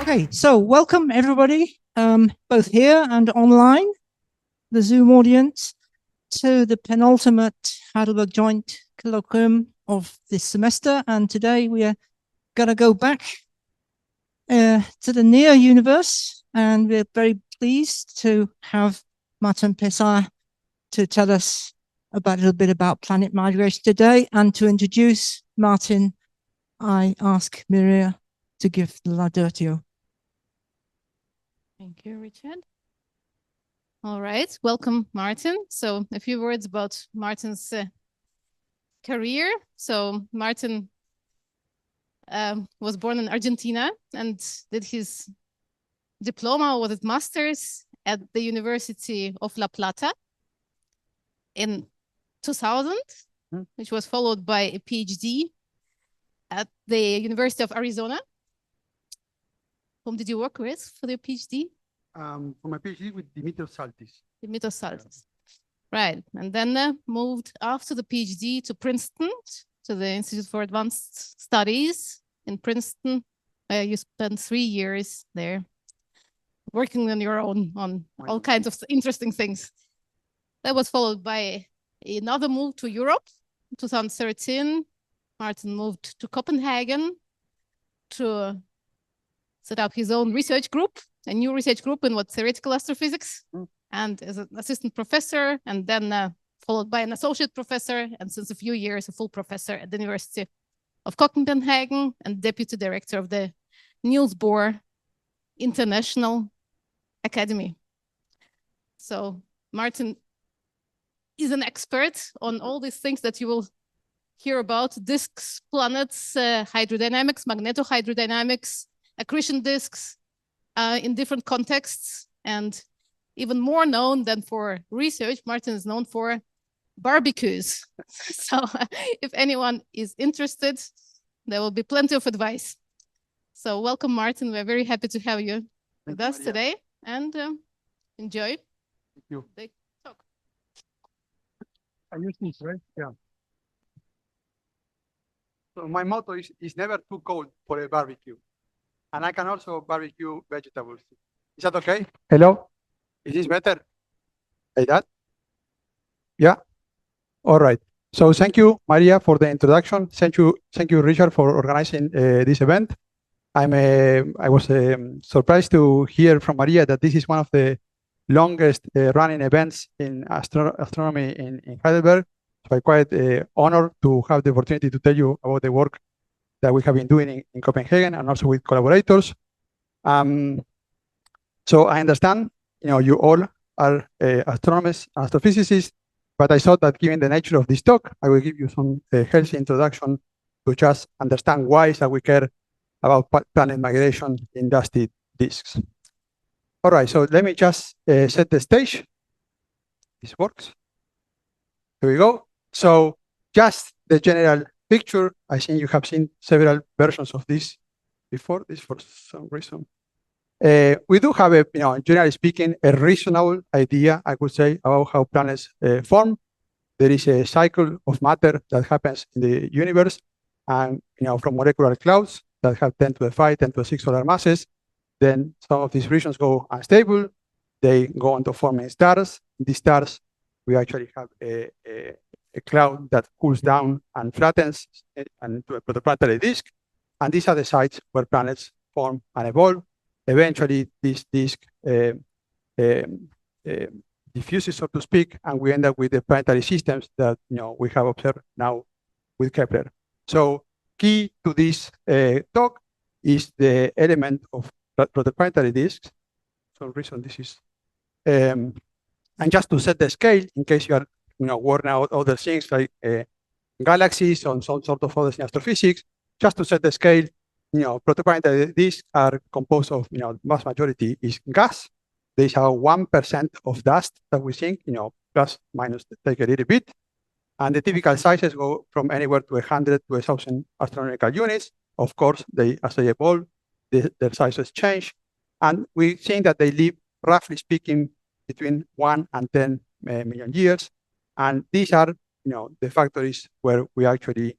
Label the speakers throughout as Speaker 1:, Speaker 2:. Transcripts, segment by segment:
Speaker 1: Okay, so welcome everybody, both here and online, the Zoom audience, to the penultimate Heidelberg Joint Colloquium of this semester. And today we are going to go back to the near universe, and we're very pleased to have Martin Pessah to tell us a little bit about planet migration today. And to introduce Martin, I ask Mireia to give the laudatio.
Speaker 2: Thank you, Richard. All right, welcome, Martin. So a few words about Martin's career. So Martin was born in Argentina and did his diploma or his master's at the University of La Plata in 2000, which was followed by a PhD at the University of Arizona. Whom did you work with for your PhD?
Speaker 3: For my PhD with Dimitrios Saltis.
Speaker 2: Dimitrios Saltis. Right. And then moved after the PhD to Princeton, to the Institute for Advanced Studies in Princeton. You spent 3 years there working on your own on all kinds of interesting things. That was followed by another move to Europe. In 2013, Martin moved to Copenhagen to set up his own research group, a new research group in theoretical astrophysics, and as an assistant professor, and then followed by an associate professor, and since a few years, a full professor at the University of Copenhagen and deputy director of the Niels Bohr International Academy. So Martin is an expert on all these things that you will hear about: disks, planets, hydrodynamics, magnetohydrodynamics, accretion disks in different contexts. And even more known than for research, Martin is known for barbecues. So if anyone is interested, there will be plenty of advice. So welcome, Martin. We're very happy to have you with us today, and enjoy.
Speaker 3: Thank you.
Speaker 2: The talk.
Speaker 3: I use this, right? Yeah. So my motto is never too cold for a barbecue. And I can also barbecue vegetables. Is that okay? Hello? Is this better? Like that? Yeah? All right. So thank you, Maria, for the introduction. Thank you, Richard, for organizing this event. I was surprised to hear from Maria that this is one of the longest running events in astronomy in Heidelberg. So I'm quite honored to have the opportunity to tell you about the work that we have been doing in Copenhagen and also with collaborators. So I understand, you all are astronomers, astrophysicists, but I thought that given the nature of this talk, I will give you some healthy introduction to just understand why is that we care about planet migration in dusty disks. All right, so let me just set the stage. This works. Here we go. So just the general picture. I think you have seen several versions of this before. This for some reason. We do have a, generally speaking, a reasonable idea, I could say, about how planets form. There is a cycle of matter that happens in the universe, and from molecular clouds that have 10 to the 5, 10 to the 6 solar masses. Then some of these regions go unstable. They go into forming stars. In these stars, we actually have a cloud that cools down and flattens into a protoplanetary disk. And these are the sites where planets form and evolve. Eventually, this disk diffuses, so to speak, and we end up with the planetary systems that we have observed now with Kepler. So key to this talk is the element of protoplanetary disks. For some reason, this is... and just to set the scale, in case you are working out other things like galaxies or some sort of others in astrophysics, just to set the scale, protoplanetary disks are composed of, vast majority is gas. There is about 1% of dust that we think, plus minus take a little bit. And the typical sizes go from anywhere to 100 to 1,000 astronomical units. Of course, as they evolve, their sizes change. And we think that they live, roughly speaking, between 1 and 10 million years. And these are, the factories where we actually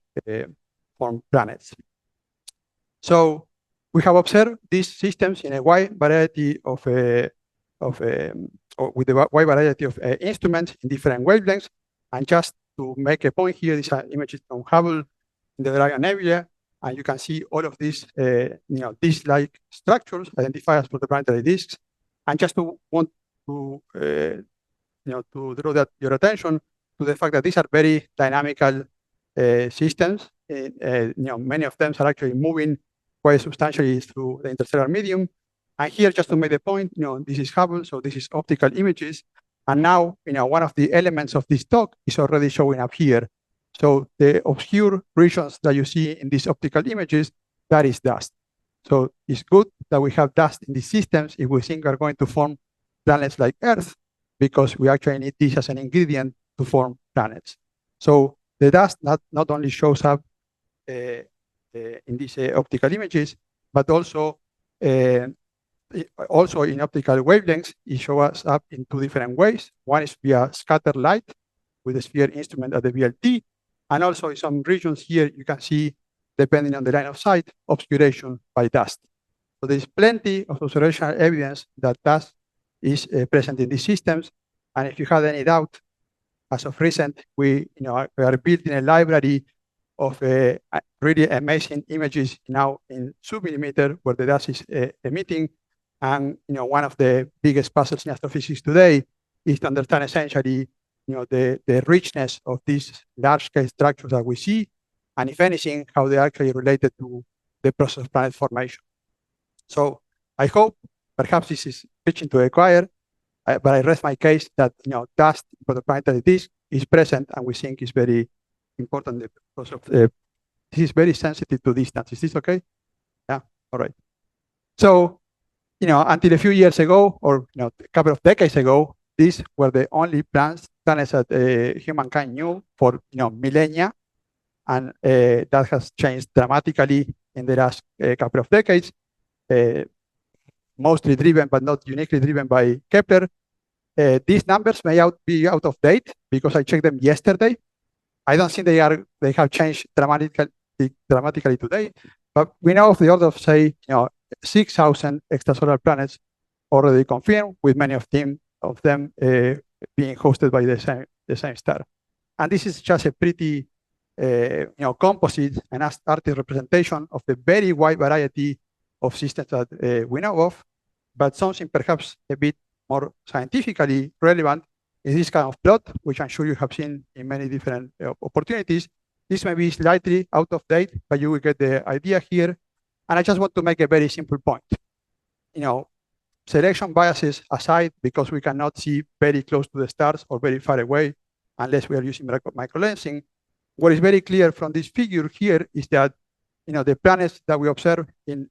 Speaker 3: form planets. So we have observed these systems in a wide variety of or with a wide variety of instruments in different wavelengths. And just to make a point here, these are images from Hubble in the Orion Nebula, and you can see all of these, disk-like structures identified as protoplanetary disks. And just to want to, to draw your attention to the fact that these are very dynamical systems. Many of them are actually moving quite substantially through the interstellar medium. And here, just to make the point, this is Hubble, so this is optical images. And now, one of the elements of this talk is already showing up here. So the obscure regions that you see in these optical images, that is dust. So it's good that we have dust in these systems if we think we're going to form planets like Earth, because we actually need this as an ingredient to form planets. So the dust not only shows up in these optical images, but also in optical wavelengths, it shows up in two different ways. One is via scattered light with a sphere instrument at the VLT, and also in some regions here, you can see, depending on the line of sight, obscuration by dust. So there's plenty of observational evidence that dust is present in these systems. And if you had any doubt, as of recent, we are building a library of really amazing images now in sub-millimeter where the dust is emitting. And one of the biggest puzzles in astrophysics today is to understand essentially the richness of these large-scale structures that we see, and if anything, how they're actually related to the process of planet formation. So I hope, perhaps this is preaching to the choir, but I rest my case that dust for the planetary disk is present, and we think is very important because of this is very sensitive to distance. Is this okay? Yeah. All right. So until a few years ago, or a couple of decades ago, these were the only planets that humankind knew for millennia, and that has changed dramatically in the last couple of decades. Mostly driven, but not uniquely driven by Kepler. These numbers may be out of date because I checked them yesterday. I don't think they have changed dramatically today, but we know of the order of, say, 6,000 extrasolar planets already confirmed, with many of them being hosted by the same star. And this is just a pretty composite and artistic representation of the very wide variety of systems that we know of. But something perhaps a bit more scientifically relevant is this kind of plot, which I'm sure you have seen in many different opportunities. This may be slightly out of date, but you will get the idea here. And I just want to make a very simple point. Selection biases aside, because we cannot see very close to the stars or very far away unless we are using microlensing, what is very clear from this figure here is that the planets that we observe in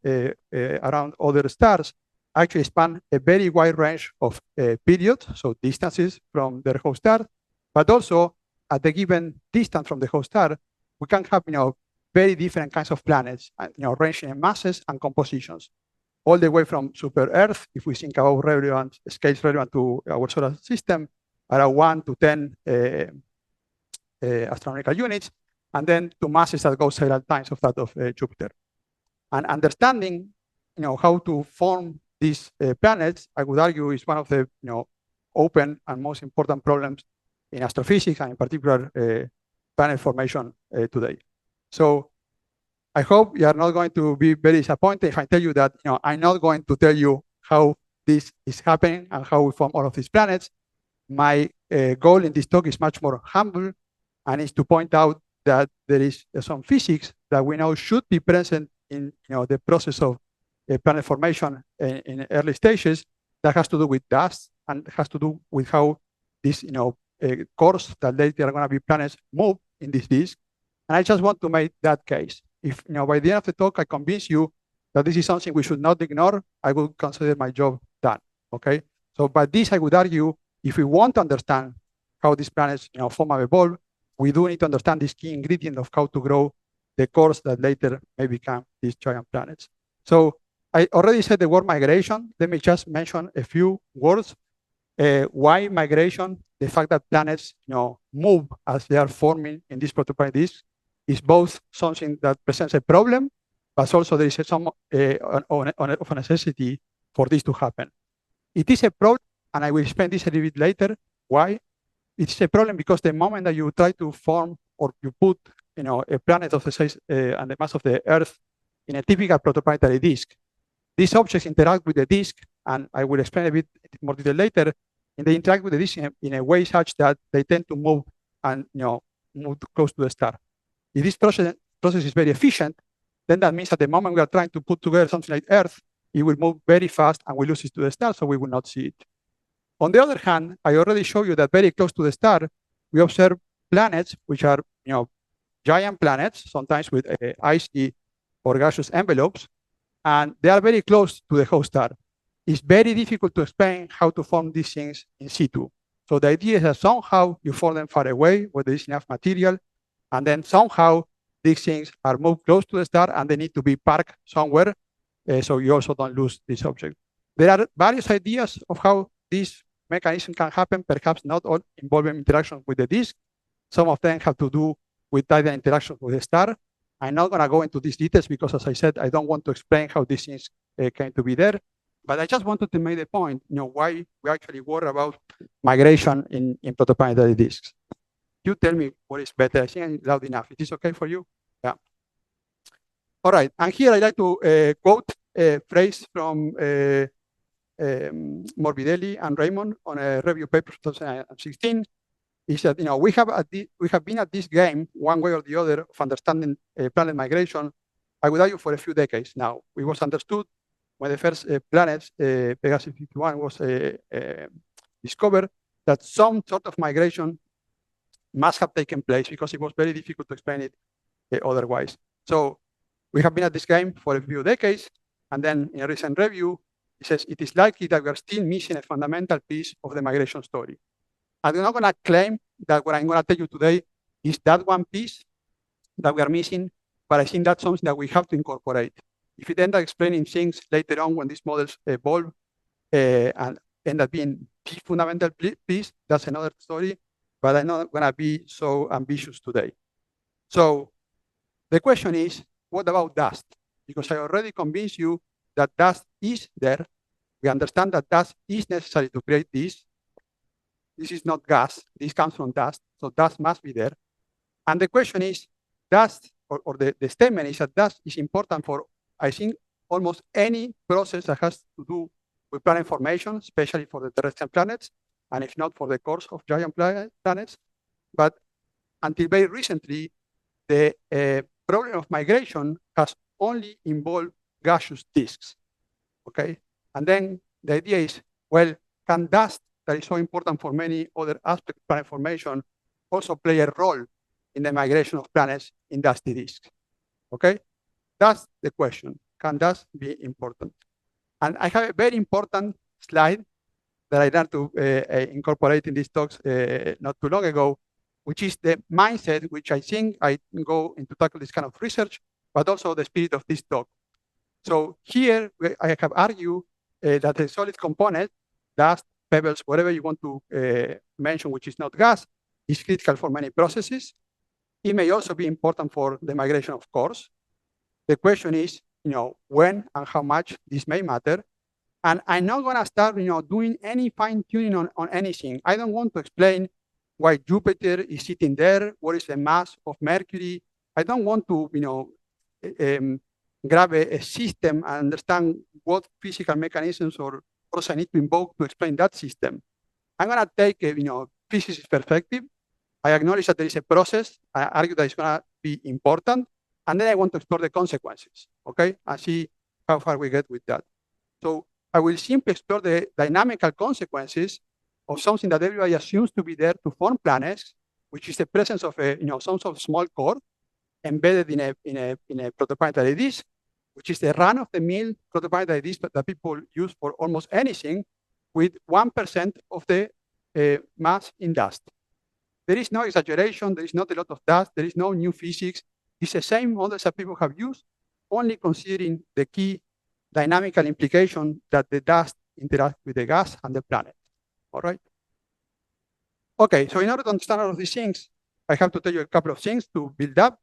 Speaker 3: around other stars actually span a very wide range of periods, so distances from their host star, but also at the given distance from the host star, we can have very different kinds of planets, ranging in masses and compositions, all the way from super Earth, if we think about scales relevant to our solar system, around 1 to 10 astronomical units, and then to masses that go several times of that of Jupiter. And understanding, how to form these planets, I would argue, is one of the open and most important problems in astrophysics, and in particular planet formation today. So I hope you are not going to be very disappointed if I tell you that I'm not going to tell you how this is happening and how we form all of these planets. My goal in this talk is much more humble, and is to point out that there is some physics that we know should be present in the process of planet formation in early stages, that has to do with dust and has to do with how these cores that later are going to be planets move in this disk. And I just want to make that case. If by the end of the talk I convince you that this is something we should not ignore, I will consider my job done. Okay. So by this I would argue, if we want to understand how these planets form and evolve, we do need to understand this key ingredient of how to grow the cores that later may become these giant planets. So I already said the word migration. Let me just mention a few words. Why migration? The fact that planets move as they are forming in this protoplanetary disk is both something that presents a problem but also there is some of a necessity for this to happen. It is a problem, and I will explain this a little bit later, why. It's a problem because the moment that you try to form or you put a planet of the size and the mass of the Earth in a typical protoplanetary disk, these objects interact with the disk, and I will explain a bit more detail later, and they interact with the disk in a way such that they tend to move and move close to the star. If this process is very efficient, then that means at the moment we are trying to put together something like Earth, it will move very fast and we lose it to the star, so we will not see it. On the other hand, I already showed you that very close to the star, we observe planets which are giant planets, sometimes with icy or gaseous envelopes, and they are very close to the host star. It's very difficult to explain how to form these things in situ. So the idea is that somehow you form them far away where there is enough material, and then somehow these things are moved close to the star and they need to be parked somewhere, so you also don't lose this object. There are various ideas of how this mechanism can happen, perhaps not all involving interaction with the disk. Some of them have to do with either interaction with the star. I'm not going to go into these details because, as I said, I don't want to explain how these things came to be there. But I just wanted to make the point, why we actually worry about migration in protoplanetary disks. You tell me what is better. I think I'm loud enough. It is okay for you? Yeah. All right. And here I like to quote a phrase from Morbidelli and Raymond on a review paper 2016. Is that we have been at this game one way or the other of understanding planet migration. I would argue for a few decades now. It was understood when the first planet, Pegasus 51, was discovered, that some sort of migration must have taken place because it was very difficult to explain it otherwise. So we have been at this game for a few decades, and then in a recent review, it says it is likely that we are still missing a fundamental piece of the migration story. I'm not going to claim that what I'm going to tell you today is that one piece that we are missing, but I think that's something that we have to incorporate. If it ends up explaining things later on when these models evolve and end up being the fundamental piece, that's another story, but I'm not going to be so ambitious today. So the question is, what about dust? Because I already convinced you that dust is there. We understand that dust is necessary to create this. This is not gas. This comes from dust. So dust must be there. And the question is, dust, or the statement is that dust is important for, I think, almost any process that has to do with planet formation, especially for the terrestrial planets, and if not for the cores of giant planets. But until very recently, the problem of migration has only involved gaseous disks. Okay? And then the idea is, well, can dust, that is so important for many other aspects of planet formation, also play a role in the migration of planets in dusty disks? Okay? That's the question. Can dust be important? And I have a very important slide that I learned to incorporate in these talks not too long ago, which is the mindset which I think I go into tackle this kind of research, but also the spirit of this talk. So here I have argued that a solid component, dust, pebbles, whatever you want to mention, which is not gas, is critical for many processes. It may also be important for the migration of cores. The question is, when and how much this may matter. And I'm not going to start, doing any fine tuning on anything. I don't want to explain why Jupiter is sitting there. What is the mass of Mercury? I don't want to, grab a system and understand what physical mechanisms or process I need to invoke to explain that system. I'm going to take a, physicist perspective. I acknowledge that there is a process. I argue that it's going to be important. And then I want to explore the consequences, okay? And see how far we get with that. So I will simply explore the dynamical consequences of something that everybody assumes to be there to form planets, which is the presence of a, some sort of small core embedded in a protoplanetary disk, which is the run-of-the-mill protoplanetary disk that people use for almost anything, with 1% of the mass in dust. There is no exaggeration. There is not a lot of dust. There is no new physics. It's the same models that people have used, only considering the key dynamical implication that the dust interacts with the gas and the planet. All right? Okay, so in order to understand all of these things, I have to tell you a couple of things to build up.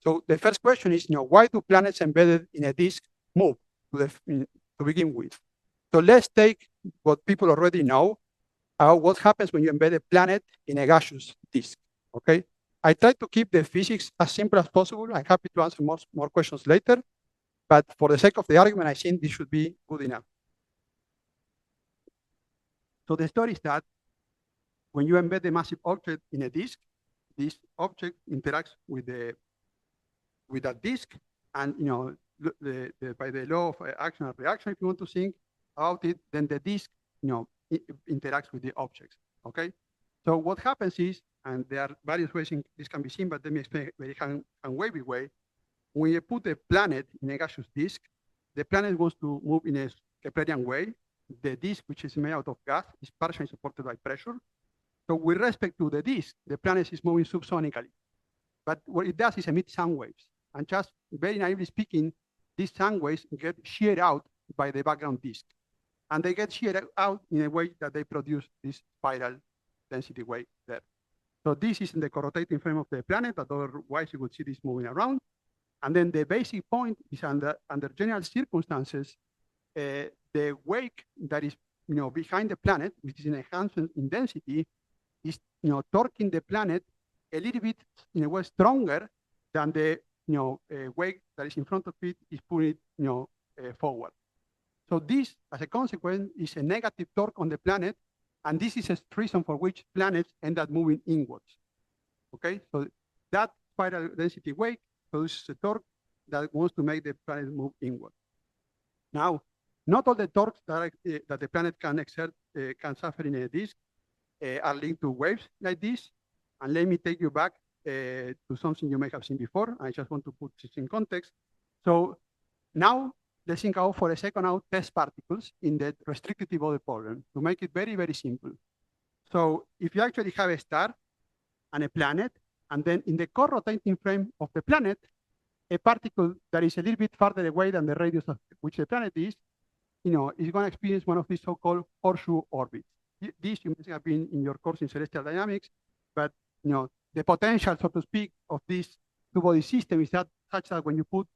Speaker 3: So the first question is, why do planets embedded in a disk move to begin with? So let's take what people already know, what happens when you embed a planet in a gaseous disk, okay? I try to keep the physics as simple as possible. I'm happy to answer more questions later, but for the sake of the argument, I think this should be good enough. So the story is that when you embed a massive object in a disk, this object interacts with that disk, and by the law of action and reaction, if you want to think about it, then the disk interacts with the objects. Okay. So what happens is, and there are various ways this can be seen, but let me explain very hand-wavy way. When you put a planet in a gaseous disk, the planet wants to move in a Keplerian way. The disk, which is made out of gas, is partially supported by pressure. So with respect to the disk, the planet is moving subsonically. But what it does is emit sound waves. And just very naively speaking, these sound waves get sheared out by the background disk. And they get sheared out in a way that they produce this spiral density wave there. So this is in the rotating frame of the planet, but otherwise you would see this moving around. And then the basic point is under general circumstances, the wake that is behind the planet, which is an enhancement in density, is torquing the planet a little bit in a way stronger than the wake that is in front of it is pulling it forward. So this, as a consequence, is a negative torque on the planet, and this is a reason for which planets end up moving inwards. Okay, so that spiral density wake produces a torque that wants to make the planet move inward. Now, not all the torques that the planet can exert can suffer in a disk are linked to waves like this. And let me take you back to something you may have seen before. I just want to put this in context. So now let's think out for a second out test particles in the restricted body problem to make it very, very simple. So if you actually have a star and a planet, and then in the core rotating frame of the planet, a particle that is a little bit farther away than the radius of which the planet is going to experience one of these so-called horseshoe orbits. This you may have been in your course in celestial dynamics, but the potential, so to speak, of this two-body system is such that when you put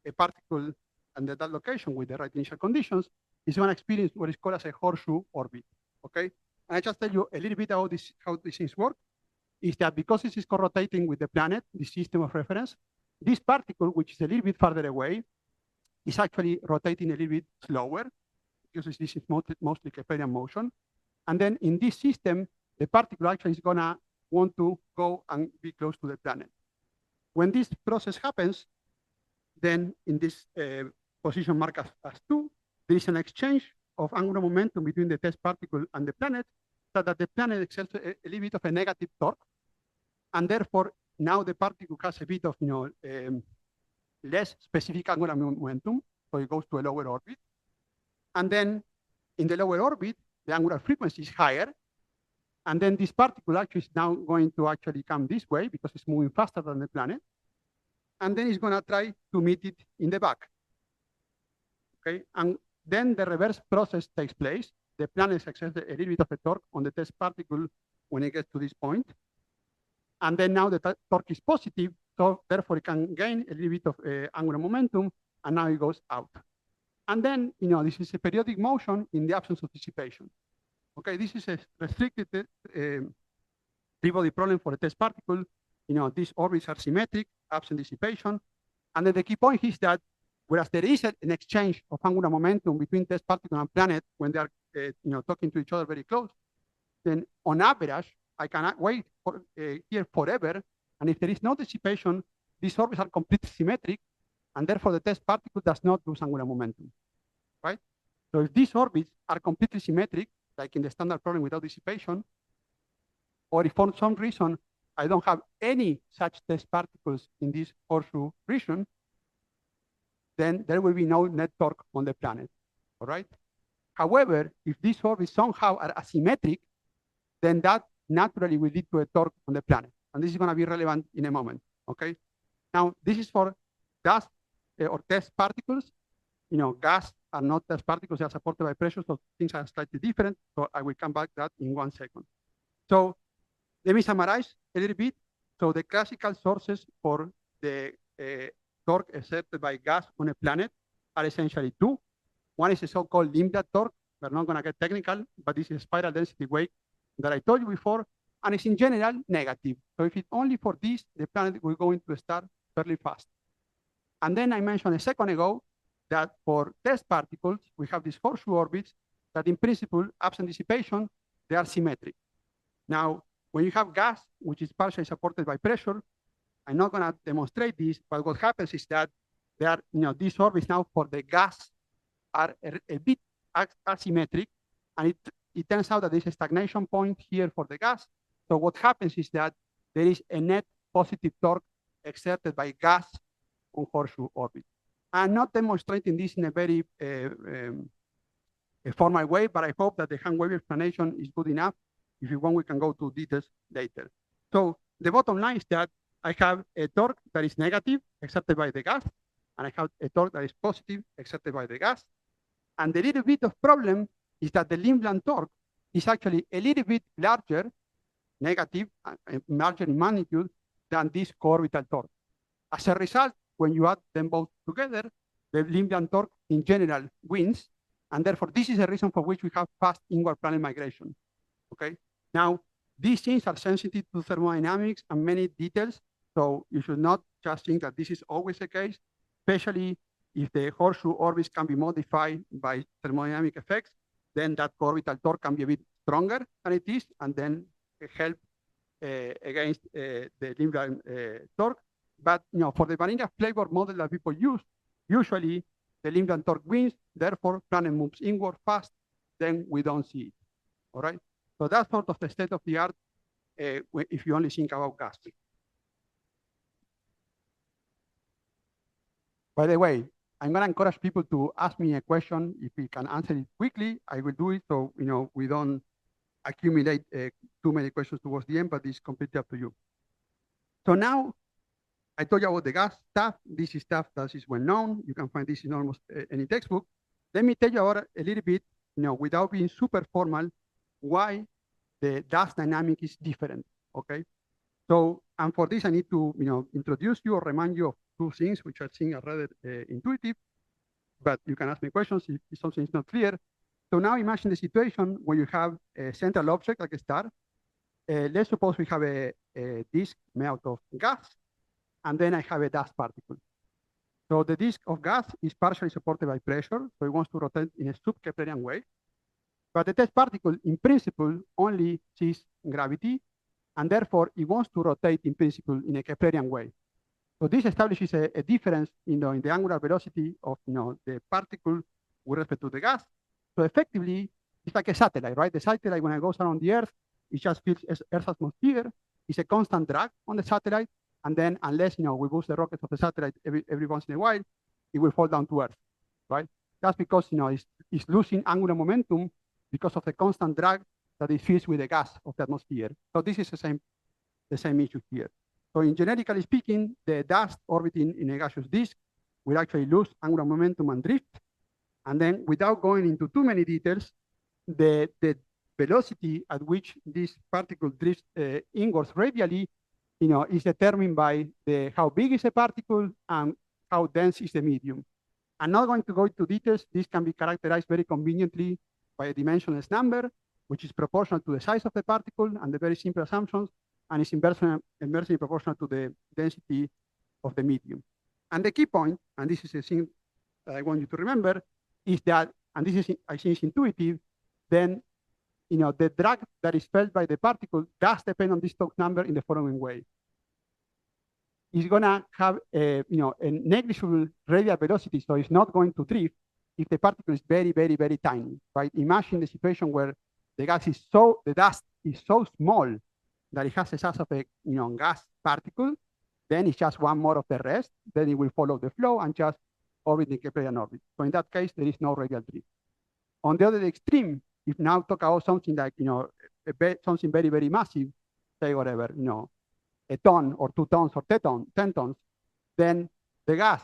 Speaker 3: a particle under that location with the right initial conditions, it's going to experience what is called as a horseshoe orbit. Okay, and I just tell you a little bit about this, how these things work. Is that because this is co-rotating with the planet, the system of reference, this particle, which is a little bit farther away, is actually rotating a little bit slower because this is mostly Keplerian motion. And then in this system, the particle actually is going to want to go and be close to the planet. When this process happens, then in this position marked as 2, there is an exchange of angular momentum between the test particle and the planet, so that the planet exerts a little bit of a negative torque. And therefore, now the particle has a bit of less specific angular momentum, so it goes to a lower orbit. And then in the lower orbit, the angular frequency is higher. And then this particle actually is now going to actually come this way because it's moving faster than the planet. And then it's going to try to meet it in the back. Okay, and then the reverse process takes place. The planet exerts a little bit of a torque on the test particle when it gets to this point. And then now the torque is positive, so therefore it can gain a little bit of angular momentum, and now it goes out. And then, this is a periodic motion in the absence of dissipation. Okay, this is a restricted three-body problem for a test particle. These orbits are symmetric, absent dissipation. And then the key point is that whereas there is an exchange of angular momentum between test particle and planet when they are talking to each other very close, then on average, I cannot wait here forever. And if there is no dissipation, these orbits are completely symmetric, and therefore the test particle does not lose angular momentum, right? So if these orbits are completely symmetric, like in the standard problem without dissipation, or if for some reason I don't have any such test particles in this horseshoe region, then there will be no net torque on the planet, all right? However, if these orbits somehow are asymmetric, then that naturally will lead to a torque on the planet. And this is going to be relevant in a moment, okay? Now, this is for dust or test particles. Gas are not test particles, they are supported by pressure, so things are slightly different. So I will come back to that in 1 second. So let me summarize a little bit. So the classical sources for the torque exerted by gas on a planet are essentially two. One is a so-called Lindblad torque. We're not going to get technical, but this is a spiral density wave that I told you before, and it's in general negative. So if it's only for this, the planet will go into a star fairly fast. And then I mentioned a second ago that for test particles, we have these horseshoe orbits that in principle, absent dissipation, they are symmetric. Now, when you have gas, which is partially supported by pressure, I'm not going to demonstrate this, but what happens is that there are, these orbits now for the gas are a bit asymmetric, and it turns out that there's a stagnation point here for the gas. So what happens is that there is a net positive torque exerted by gas on horseshoe orbit. I'm not demonstrating this in a very a formal way, but I hope that the hand wave explanation is good enough. If you want, we can go to details later. So the bottom line is that I have a torque that is negative exerted by the gas, and I have a torque that is positive exerted by the gas. And the little bit of problem is that the Lindblad torque is actually a little bit larger, negative, larger in magnitude than this co-orbital torque. As a result, when you add them both together, the Lindblad torque in general wins, and therefore this is the reason for which we have fast inward planet migration. Okay. Now, these things are sensitive to thermodynamics and many details, so you should not just think that this is always the case, especially if the horseshoe orbits can be modified by thermodynamic effects, then that orbital torque can be a bit stronger than it is, and then help against the Lindblad torque. But for the vanilla flavor model that people use, usually the Lindblad torque wins, therefore planet moves inward fast, then we don't see it. All right. So that's sort of the state of the art if you only think about gas. By the way, I'm going to encourage people to ask me a question. If we can answer it quickly, I will do it. So, we don't accumulate too many questions towards the end, but it's completely up to you. So now I told you about the gas stuff. This is stuff that is well known. You can find this in almost any textbook. Let me tell you about a little bit, without being super formal, why the dust dynamic is different, okay? So, and for this, I need to, introduce you or remind you of two things, which I think are rather intuitive, but you can ask me questions if something is not clear. So now imagine the situation where you have a central object like a star. Let's suppose we have a disk made out of gas, and then I have a dust particle. So the disk of gas is partially supported by pressure, so it wants to rotate in a sub-Keplerian way. But the test particle, in principle, only sees gravity, and therefore it wants to rotate, in principle, in a Keplerian way. So this establishes a difference in the angular velocity of the particle with respect to the gas. So effectively, it's like a satellite, right? The satellite, when it goes around the Earth, it just fills Earth's atmosphere. It's a constant drag on the satellite, and then unless we boost the rockets of the satellite every once in a while, it will fall down to Earth, right? That's because it's losing angular momentum because of the constant drag that it feels with the gas of the atmosphere. So this is the same issue here. So in generically speaking, the dust orbiting in a gaseous disk will actually lose angular momentum and drift. And then without going into too many details, the velocity at which this particle drifts inwards radially, is determined by how big is the particle and how dense is the medium. I'm not going to go into details. This can be characterized very conveniently by a dimensionless number, which is proportional to the size of the particle and the very simple assumptions, and is inversely proportional to the density of the medium. And the key point, and this is a thing that I want you to remember, is that, and this is, I think, is intuitive, then the drag that is felt by the particle does depend on this Stokes number in the following way. It's going to have a negligible radial velocity, so it's not going to drift if the particle is very, very, very tiny, right? Imagine the situation where the dust is so small that it has the size of a gas particle, then it's just one more of the rest, then it will follow the flow and just orbit the Keplerian orbit. So in that case, there is no radial drift. On the other extreme, if now talk about something like something very, very massive, say whatever, a ton or 2 tons or 10 tons, then the gas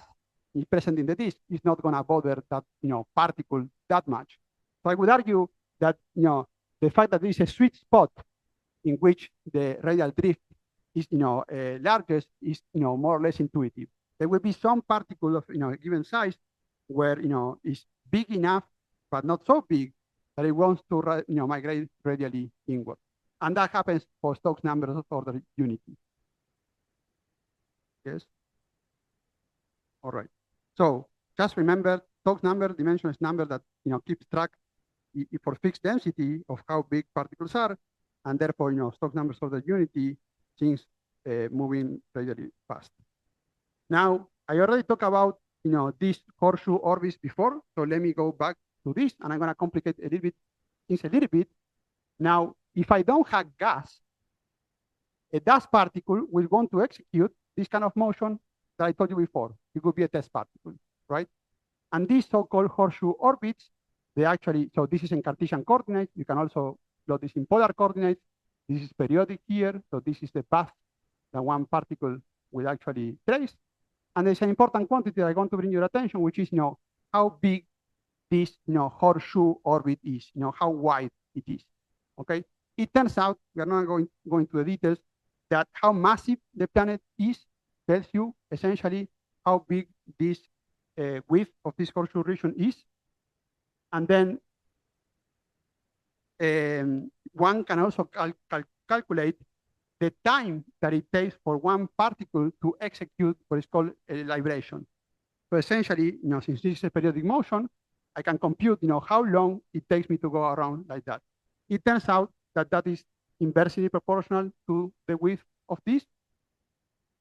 Speaker 3: is present in the disk is not going to bother that particle that much. So I would argue that the fact that there is a sweet spot in which the radial drift is largest is more or less intuitive. there will be some particle of a given size where is big enough but not so big that it wants to migrate radially inward, and that happens for Stokes numbers of order unity. Yes. All right. So just remember, Stokes number dimension is number that keeps track for fixed density of how big particles are, and therefore Stokes numbers of the unity things moving radially fast. Now I already talked about these horseshoe orbits before, so let me go back to this, and I'm going to complicate things a little bit. Now, if I don't have gas, a dust particle will want to execute this kind of motion that I told you before. It could be a test particle, right? And these so-called horseshoe orbits, they actually, so this is in Cartesian coordinates. You can also plot this in polar coordinates. This is periodic here. So this is the path that one particle will actually trace. And there's an important quantity that I want to bring your attention, which is how big this horseshoe orbit is, how wide it is. Okay. It turns out, we are not going into the details, that how massive the planet is tells you essentially how big this width of this horseshoe region is. And then one can also calculate the time that it takes for one particle to execute what is called a libration. So essentially, since this is a periodic motion, I can compute, how long it takes me to go around like that. It turns out that that is inversely proportional to the width of this,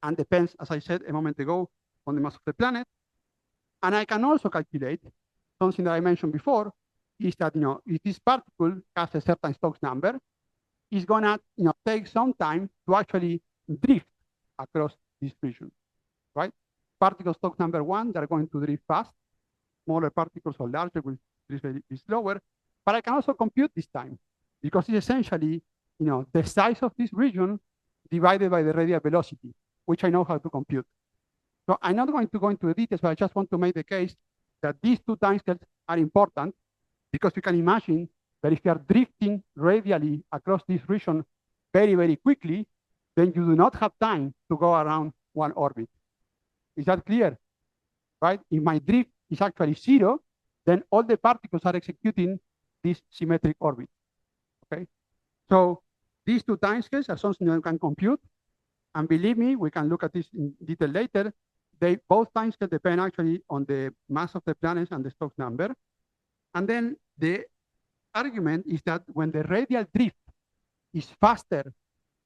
Speaker 3: and depends, as I said a moment ago, on the mass of the planet. And I can also calculate something that I mentioned before, is that if this particle has a certain Stokes number, it's gonna take some time to actually drift across this region, right? Particles Stokes number 1, they're going to drift fast. Smaller particles or larger will drift a bit slower. But I can also compute this time, because it's essentially the size of this region divided by the radial velocity, which I know how to compute. So I'm not going to go into the details, but I just want to make the case that these two timescales are important, because you can imagine that if you are drifting radially across this region very, very quickly, then you do not have time to go around one orbit. Is that clear? Right? If my drift is actually 0, then all the particles are executing this symmetric orbit. Okay? So these two timescales are something that you can compute. And believe me, we can look at this in detail later. Both timescales depend actually on the mass of the planets and the Stokes number. And then the argument is that when the radial drift is faster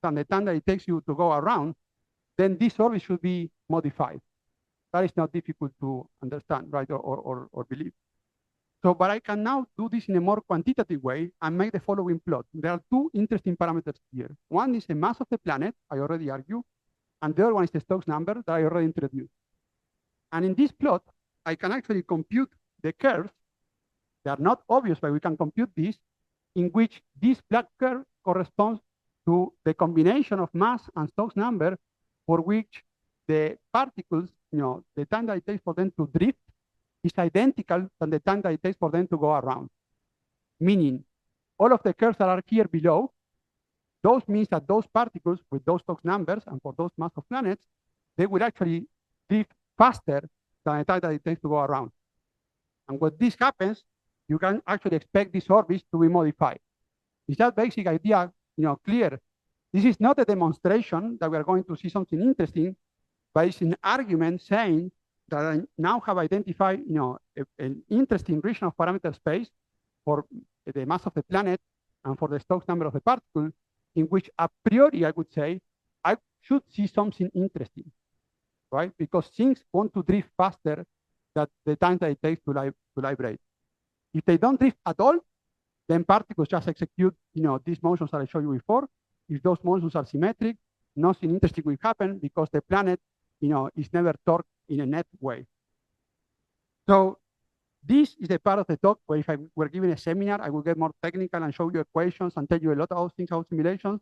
Speaker 3: than the time that it takes you to go around, then this orbit should be modified. That is not difficult to understand, right, or believe. So, but I can now do this in a more quantitative way and make the following plot. There are two interesting parameters here. One is the mass of the planet, I already argued, and the other one is the Stokes number that I already introduced. And in this plot, I can actually compute the curves. They are not obvious, but we can compute this, in which this black curve corresponds to the combination of mass and Stokes number, for which the particles, the time that it takes for them to drift is identical than the time that it takes for them to go around. Meaning, all of the curves that are here below, those means that those particles with those Stokes numbers and for those mass of planets, they will actually drift faster than the time that it takes to go around. And when this happens, you can actually expect these orbits to be modified. Is that basic idea clear? This is not a demonstration that we are going to see something interesting, but it's an argument saying that I now have identified an interesting region of parameter space for the mass of the planet and for the Stokes number of the particle, in which a priori I would say I should see something interesting, right? Because things want to drift faster than the time that it takes to librate. If they don't drift at all, then particles just execute these motions that I showed you before. If those motions are symmetric, nothing interesting will happen, because the planet is never torqued in a net way. So this is the part of the talk where if I were giving a seminar, I would get more technical and show you equations and tell you a lot of things about simulations.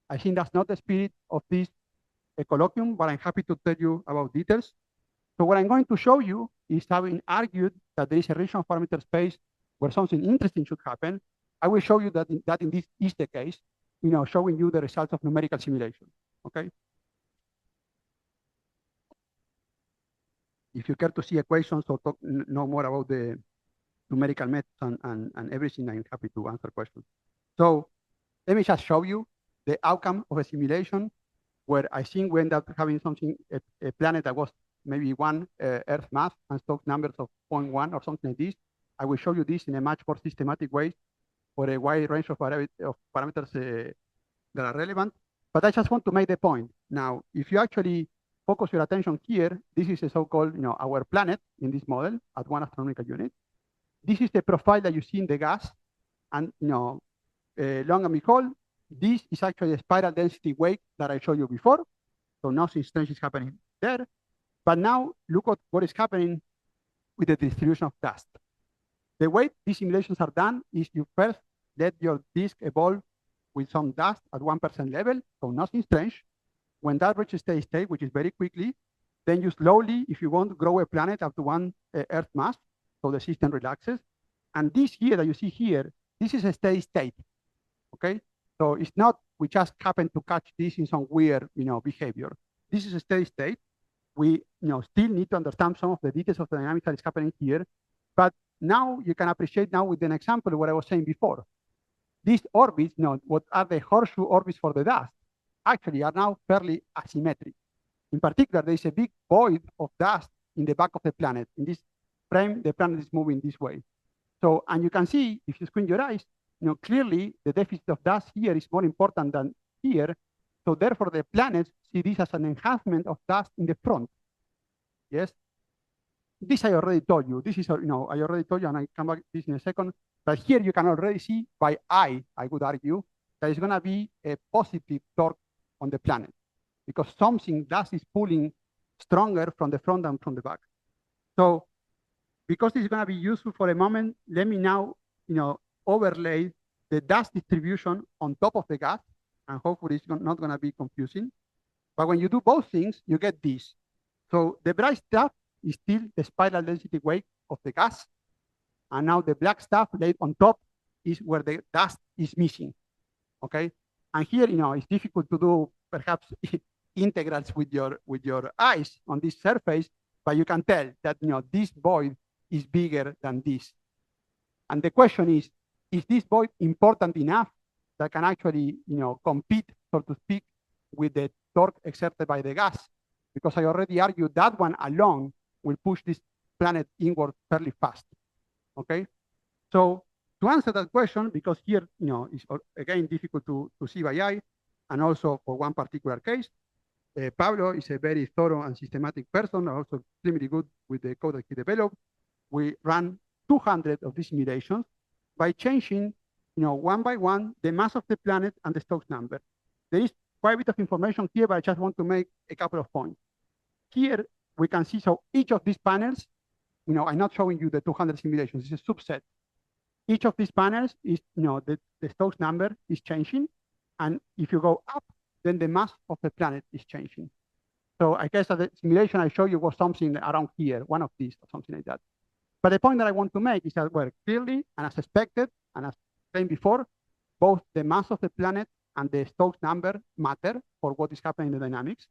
Speaker 3: I think that's not the spirit of this colloquium, but I'm happy to tell you about details. So what I'm going to show you is, having argued that there is a region of parameter space where something interesting should happen, I will show you that in this is the case, showing you the results of numerical simulation, okay? if you care to see equations or know more about the numerical methods and everything, I'm happy to answer questions. So let me just show you the outcome of a simulation where I think we end up having something, a planet that was maybe 1 Earth mass and Stokes numbers of 0.1 or something like this. I will show you this in a much more systematic way for a wide range of parameters that are relevant. But I just want to make the point. Now, if you actually focus your attention here, this is a so-called, our planet in this model at 1 astronomical unit. This is the profile that you see in the gas. And, long and behold, this is actually a spiral density wave that I showed you before. So nothing strange is happening there. But now look at what is happening with the distribution of dust. The way these simulations are done is you first let your disk evolve with some dust at 1% level, so nothing strange. When that reaches steady state, which is very quickly, then you slowly, if you want to grow a planet up to 1 Earth mass, so the system relaxes. And this here that you see here, this is a steady state, okay? So it's not, we just happen to catch this in some weird, behavior. This is a steady state. We, still need to understand some of the details of the dynamics that is happening here. But now you can appreciate now with an example of what I was saying before. These orbits, what are the horseshoe orbits for the dust, actually are now fairly asymmetric. In particular, there is a big void of dust in the back of the planet. In this frame, the planet is moving this way. So, and you can see, if you squint your eyes, clearly the deficit of dust here is more important than here. So therefore, the planets see this as an enhancement of dust in the front. Yes? This I already told you. This is, I already told you, and I come back to this in a second. But here you can already see by eye, I would argue, that it's going to be a positive torque on the planet because something dust is pulling stronger from the front than from the back. So because this is going to be useful for a moment, let me now, overlay the dust distribution on top of the gas, and hopefully it's not going to be confusing. But when you do both things, you get this. So the bright stuff is still the spiral density wave of the gas. And now the black stuff laid on top is where the dust is missing, okay? And here, it's difficult to do perhaps integrals with your eyes on this surface, but you can tell that, this void is bigger than this. And the question is this void important enough that can actually, compete, so to speak, with the torque exerted by the gas? Because I already argued that one alone will push this planet inward fairly fast, okay? So to answer that question, because here, it's again difficult to see by eye, and also for one particular case, Pablo is a very thorough and systematic person, also extremely good with the code that he developed. We ran 200 of these simulations by changing, one by one, the mass of the planet and the Stokes number. There is quite a bit of information here, but I just want to make a couple of points. Here we can see, so each of these panels, I'm not showing you the 200 simulations, it's a subset. Each of these panels is, the Stokes number is changing. And if you go up, then the mass of the planet is changing. So I guess that the simulation I showed you was something around here, one of these or something like that. But the point that I want to make is that, well, clearly, and as expected, and as explained before, both the mass of the planet and the Stokes number matter for what is happening in the dynamics.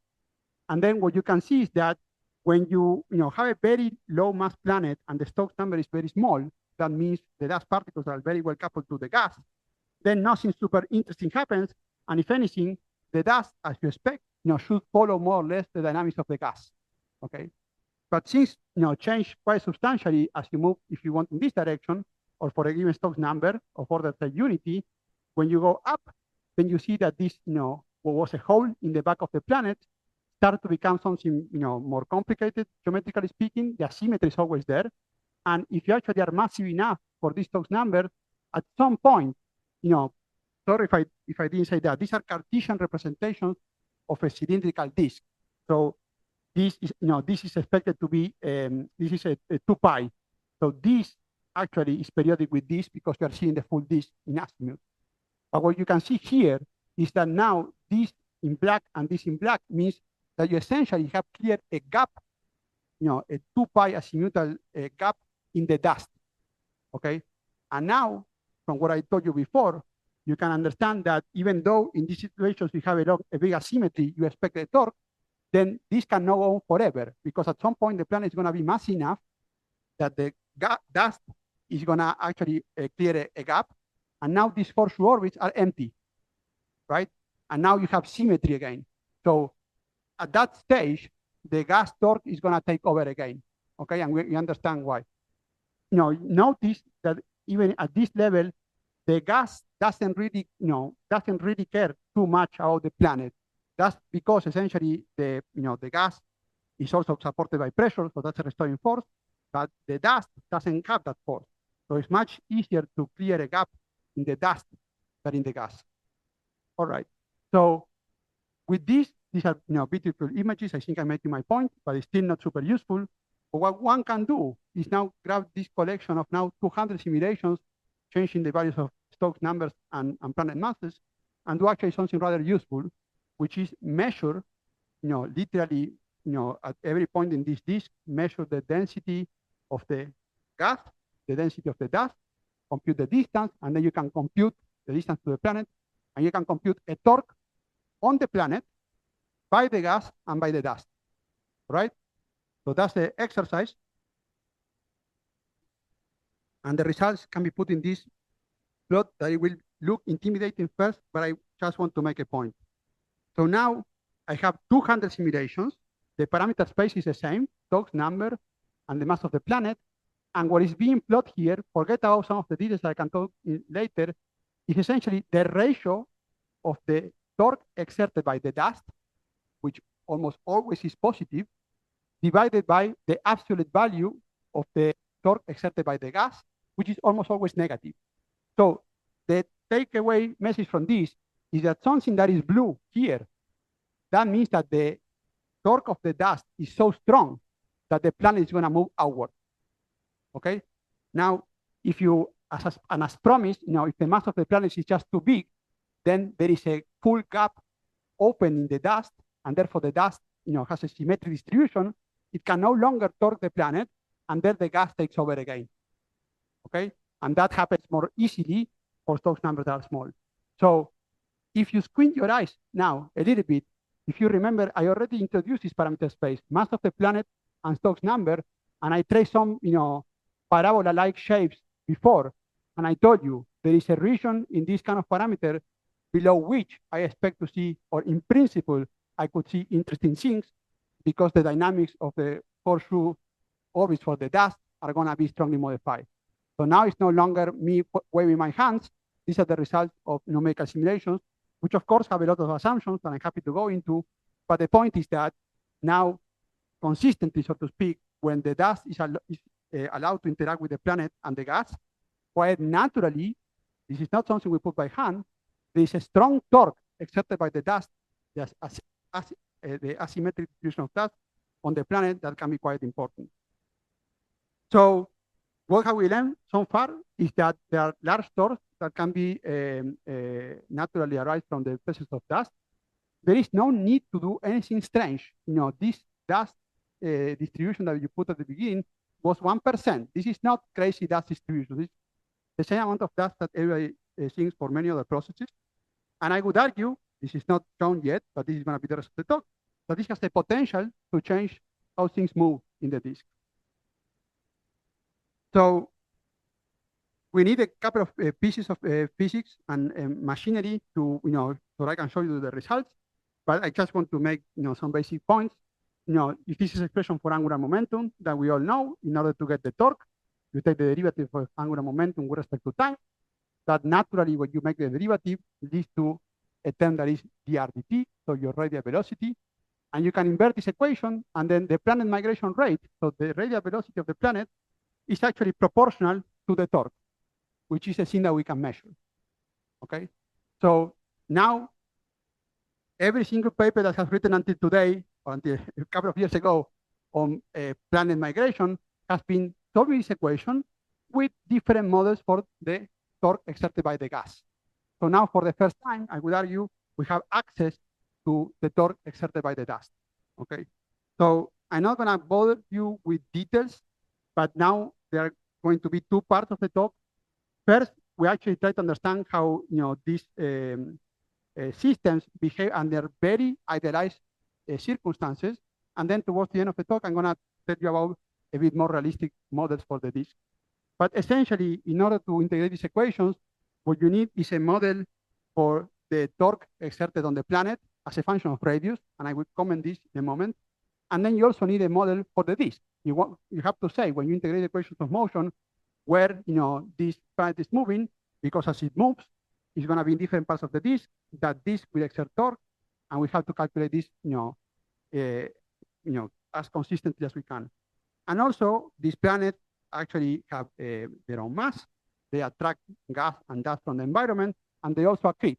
Speaker 3: And then what you can see is that when you, have a very low mass planet and the Stokes number is very small, that means the dust particles are very well coupled to the gas, then nothing super interesting happens. And if anything, the dust, as you expect, should follow more or less the dynamics of the gas, okay? But things, change quite substantially as you move, if you want, in this direction, or for a given Stokes number, or for the unity. When you go up, then you see that this, what was a hole in the back of the planet start to become something, more complicated, geometrically speaking. The asymmetry is always there. And if you actually are massive enough for this Stokes number, at some point, sorry if I didn't say that, these are Cartesian representations of a cylindrical disk. So this is, this is expected to be, this is a 2 pi. So this actually is periodic with this because you are seeing the full disk in azimuth. But what you can see here is that now this in black and this in black means that you essentially have cleared a gap, a 2 pi azimuthal gap in the dust, okay? And now, from what I told you before, you can understand that even though in these situations you have a big asymmetry, you expect a torque, then this can not go on forever, because at some point the planet is going to be mass enough that the dust is going to actually clear a gap. And now these horseshoe orbits are empty, right? And now you have symmetry again. So at that stage, the gas torque is going to take over again, okay? And we understand why. Notice that even at this level, the gas doesn't really care too much about the planet. That's because essentially the gas is also supported by pressure, so that's a restoring force, but the dust doesn't have that force. So it's much easier to clear a gap in the dust than in the gas. All right. So with these are beautiful images. I think I'm making my point, but it's still not super useful. But what one can do is now grab this collection of now 200 simulations, changing the values of Stokes numbers and planet masses, and do actually something rather useful, which is measure, literally, at every point in this disk, measure the density of the gas, the density of the dust, compute the distance, and then you can compute the distance to the planet, and you can compute a torque on the planet by the gas and by the dust, right? So that's the exercise. And the results can be put in this plot that it will look intimidating first, but I just want to make a point. So now I have 200 simulations. The parameter space is the same, Stokes number and the mass of the planet. And what is being plotted here, forget about some of the details I can talk later, is essentially the ratio of the torque exerted by the dust, which almost always is positive, divided by the absolute value of the torque exerted by the gas, which is almost always negative. So the takeaway message from this is that something that is blue here, that means that the torque of the dust is so strong that the planet is going to move outward. Okay? Now, if you, as promised, if the mass of the planet is just too big, then there is a full gap open in the dust, and therefore the dust, has a symmetric distribution. It can no longer torque the planet, and then the gas takes over again. Okay? And that happens more easily for Stokes numbers that are small. So if you squint your eyes now a little bit, if you remember, I already introduced this parameter space, mass of the planet and Stokes number, and I traced some, parabola-like shapes before, and I told you there is a region in this kind of parameter below which I expect to see, or in principle, I could see interesting things, because the dynamics of the horseshoe orbits for the dust are going to be strongly modified. So now it's no longer me waving my hands. These are the results of numerical simulations, which of course have a lot of assumptions that I'm happy to go into. But the point is that now, consistently, so to speak, when the dust is allowed to interact with the planet and the gas, quite naturally, this is not something we put by hand, there is a strong torque exerted by the dust, the asymmetric distribution of dust on the planet, that can be quite important. So what have we learned so far is that there are large torques that can be naturally arise from the presence of dust. There is no need to do anything strange. This dust distribution that you put at the beginning was 1%. This is not crazy dust distribution. This is the same amount of dust that everybody thinks for many other processes. And I would argue, this is not shown yet, but this is going to be the rest of the talk, that this has the potential to change how things move in the disk. So we need a couple of pieces of physics and machinery to, so I can show you the results. But I just want to make, some basic points. If this is expression for angular momentum that we all know, in order to get the torque, you take the derivative of angular momentum with respect to time. That naturally, when you make the derivative, leads to a term that is dRdt, so your radial velocity. And you can invert this equation, and then the planet migration rate, so the radial velocity of the planet, is actually proportional to the torque, which is a thing that we can measure. Okay? So now, every single paper that has written until today, or until a couple of years ago, on planet migration has been solving this equation with different models for the torque exerted by the gas. So now, for the first time, I would argue we have access to the torque exerted by the dust. Okay? So I'm not going to bother you with details, but now there are going to be two parts of the talk. First, we actually try to understand how these systems behave under very idealized circumstances. And then towards the end of the talk, I'm going to tell you about a bit more realistic models for the disk. But essentially, in order to integrate these equations, what you need is a model for the torque exerted on the planet as a function of radius, and I will comment this in a moment. And then you also need a model for the disk. You have to say, when you integrate equations of motion, where this planet is moving, because as it moves, it's going to be in different parts of the disk. That disk will exert torque, and we have to calculate this, as consistently as we can. And also, these planets actually have their own mass. They attract gas and dust from the environment, and they also accrete.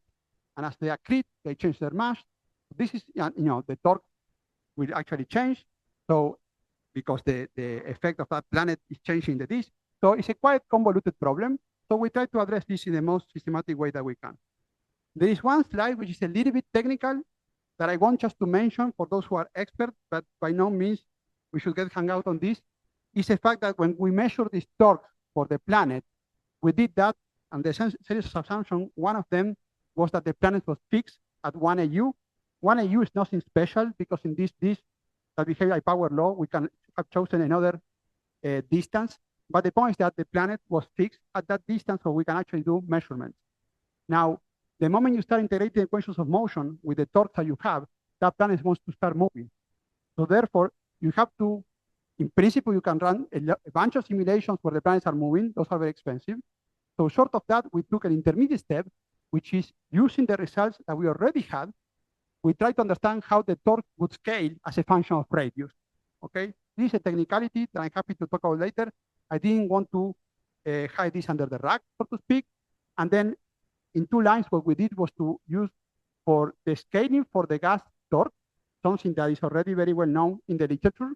Speaker 3: And as they accrete, they change their mass. This is, the torque will actually change. So, because the effect of that planet is changing the disk. So it's a quite convoluted problem. So we try to address this in the most systematic way that we can. There is one slide which is a little bit technical that I want just to mention for those who are experts, but by no means we should get hung out on this. Is the fact that when we measure this torque for the planet, we did that, and the series of assumptions, one of them was that the planet was fixed at 1 AU. 1 AU is nothing special, because in this that behave by power law, we can have chosen another distance. But the point is that the planet was fixed at that distance, so we can actually do measurements. Now, the moment you start integrating equations of motion with the torque that you have, that planet wants to start moving. So therefore, you have to, in principle, you can run a bunch of simulations where the planets are moving. Those are very expensive. So short of that, we took an intermediate step, which is using the results that we already had. We try to understand how the torque would scale as a function of radius. Okay, this is a technicality that I'm happy to talk about later. I didn't want to hide this under the rug, so to speak. And then in 2 lines, what we did was to use for the scaling for the gas torque, something that is already very well known in the literature.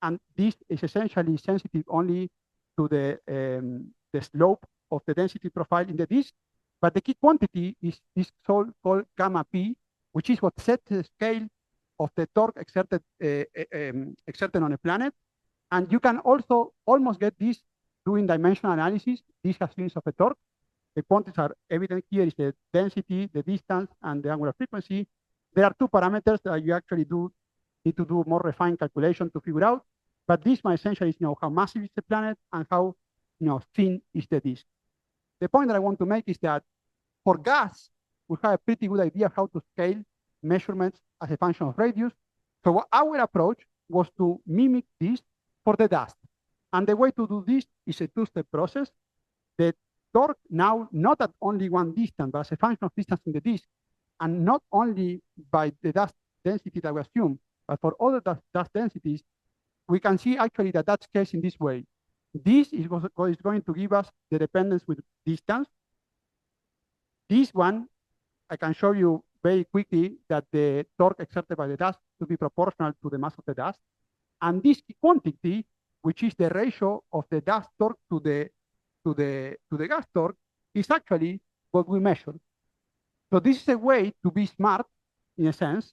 Speaker 3: And this is essentially sensitive only to the slope of the density profile in the disk. But the key quantity is this so-called gamma p, which is what sets the scale of the torque exerted on a planet. And you can also almost get this doing dimensional analysis. This has units of a torque. The quantities are evident here is the density, the distance, and the angular frequency. There are 2 parameters that you actually need to do more refined calculation to figure out. But this one essentially is how massive is the planet and how thin is the disk. The point that I want to make is that for gas, we have a pretty good idea of how to scale measurements as a function of radius. So our approach was to mimic this for the dust. And the way to do this is a 2-step process. The torque now not at only one distance, but as a function of distance in the disk, and not only by the dust density that we assume, but for other dust densities, we can see actually that scales in this way. This is what is going to give us the dependence with distance. This one, I can show you very quickly that the torque exerted by the dust to be proportional to the mass of the dust. And this quantity, which is the ratio of the dust torque to the gas torque, is actually what we measure. So this is a way to be smart, in a sense,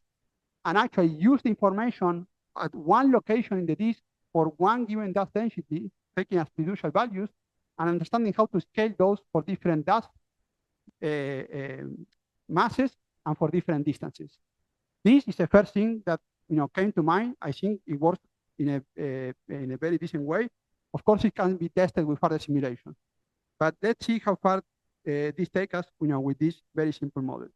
Speaker 3: and actually use the information at one location in the disk for one given dust density, taking as fiducial values, and understanding how to scale those for different dust masses and for different distances. This is the first thing that came to mind. I think it works in a very decent way. Of course, it can be tested with further simulations. But let's see how far this takes us with this very simple model.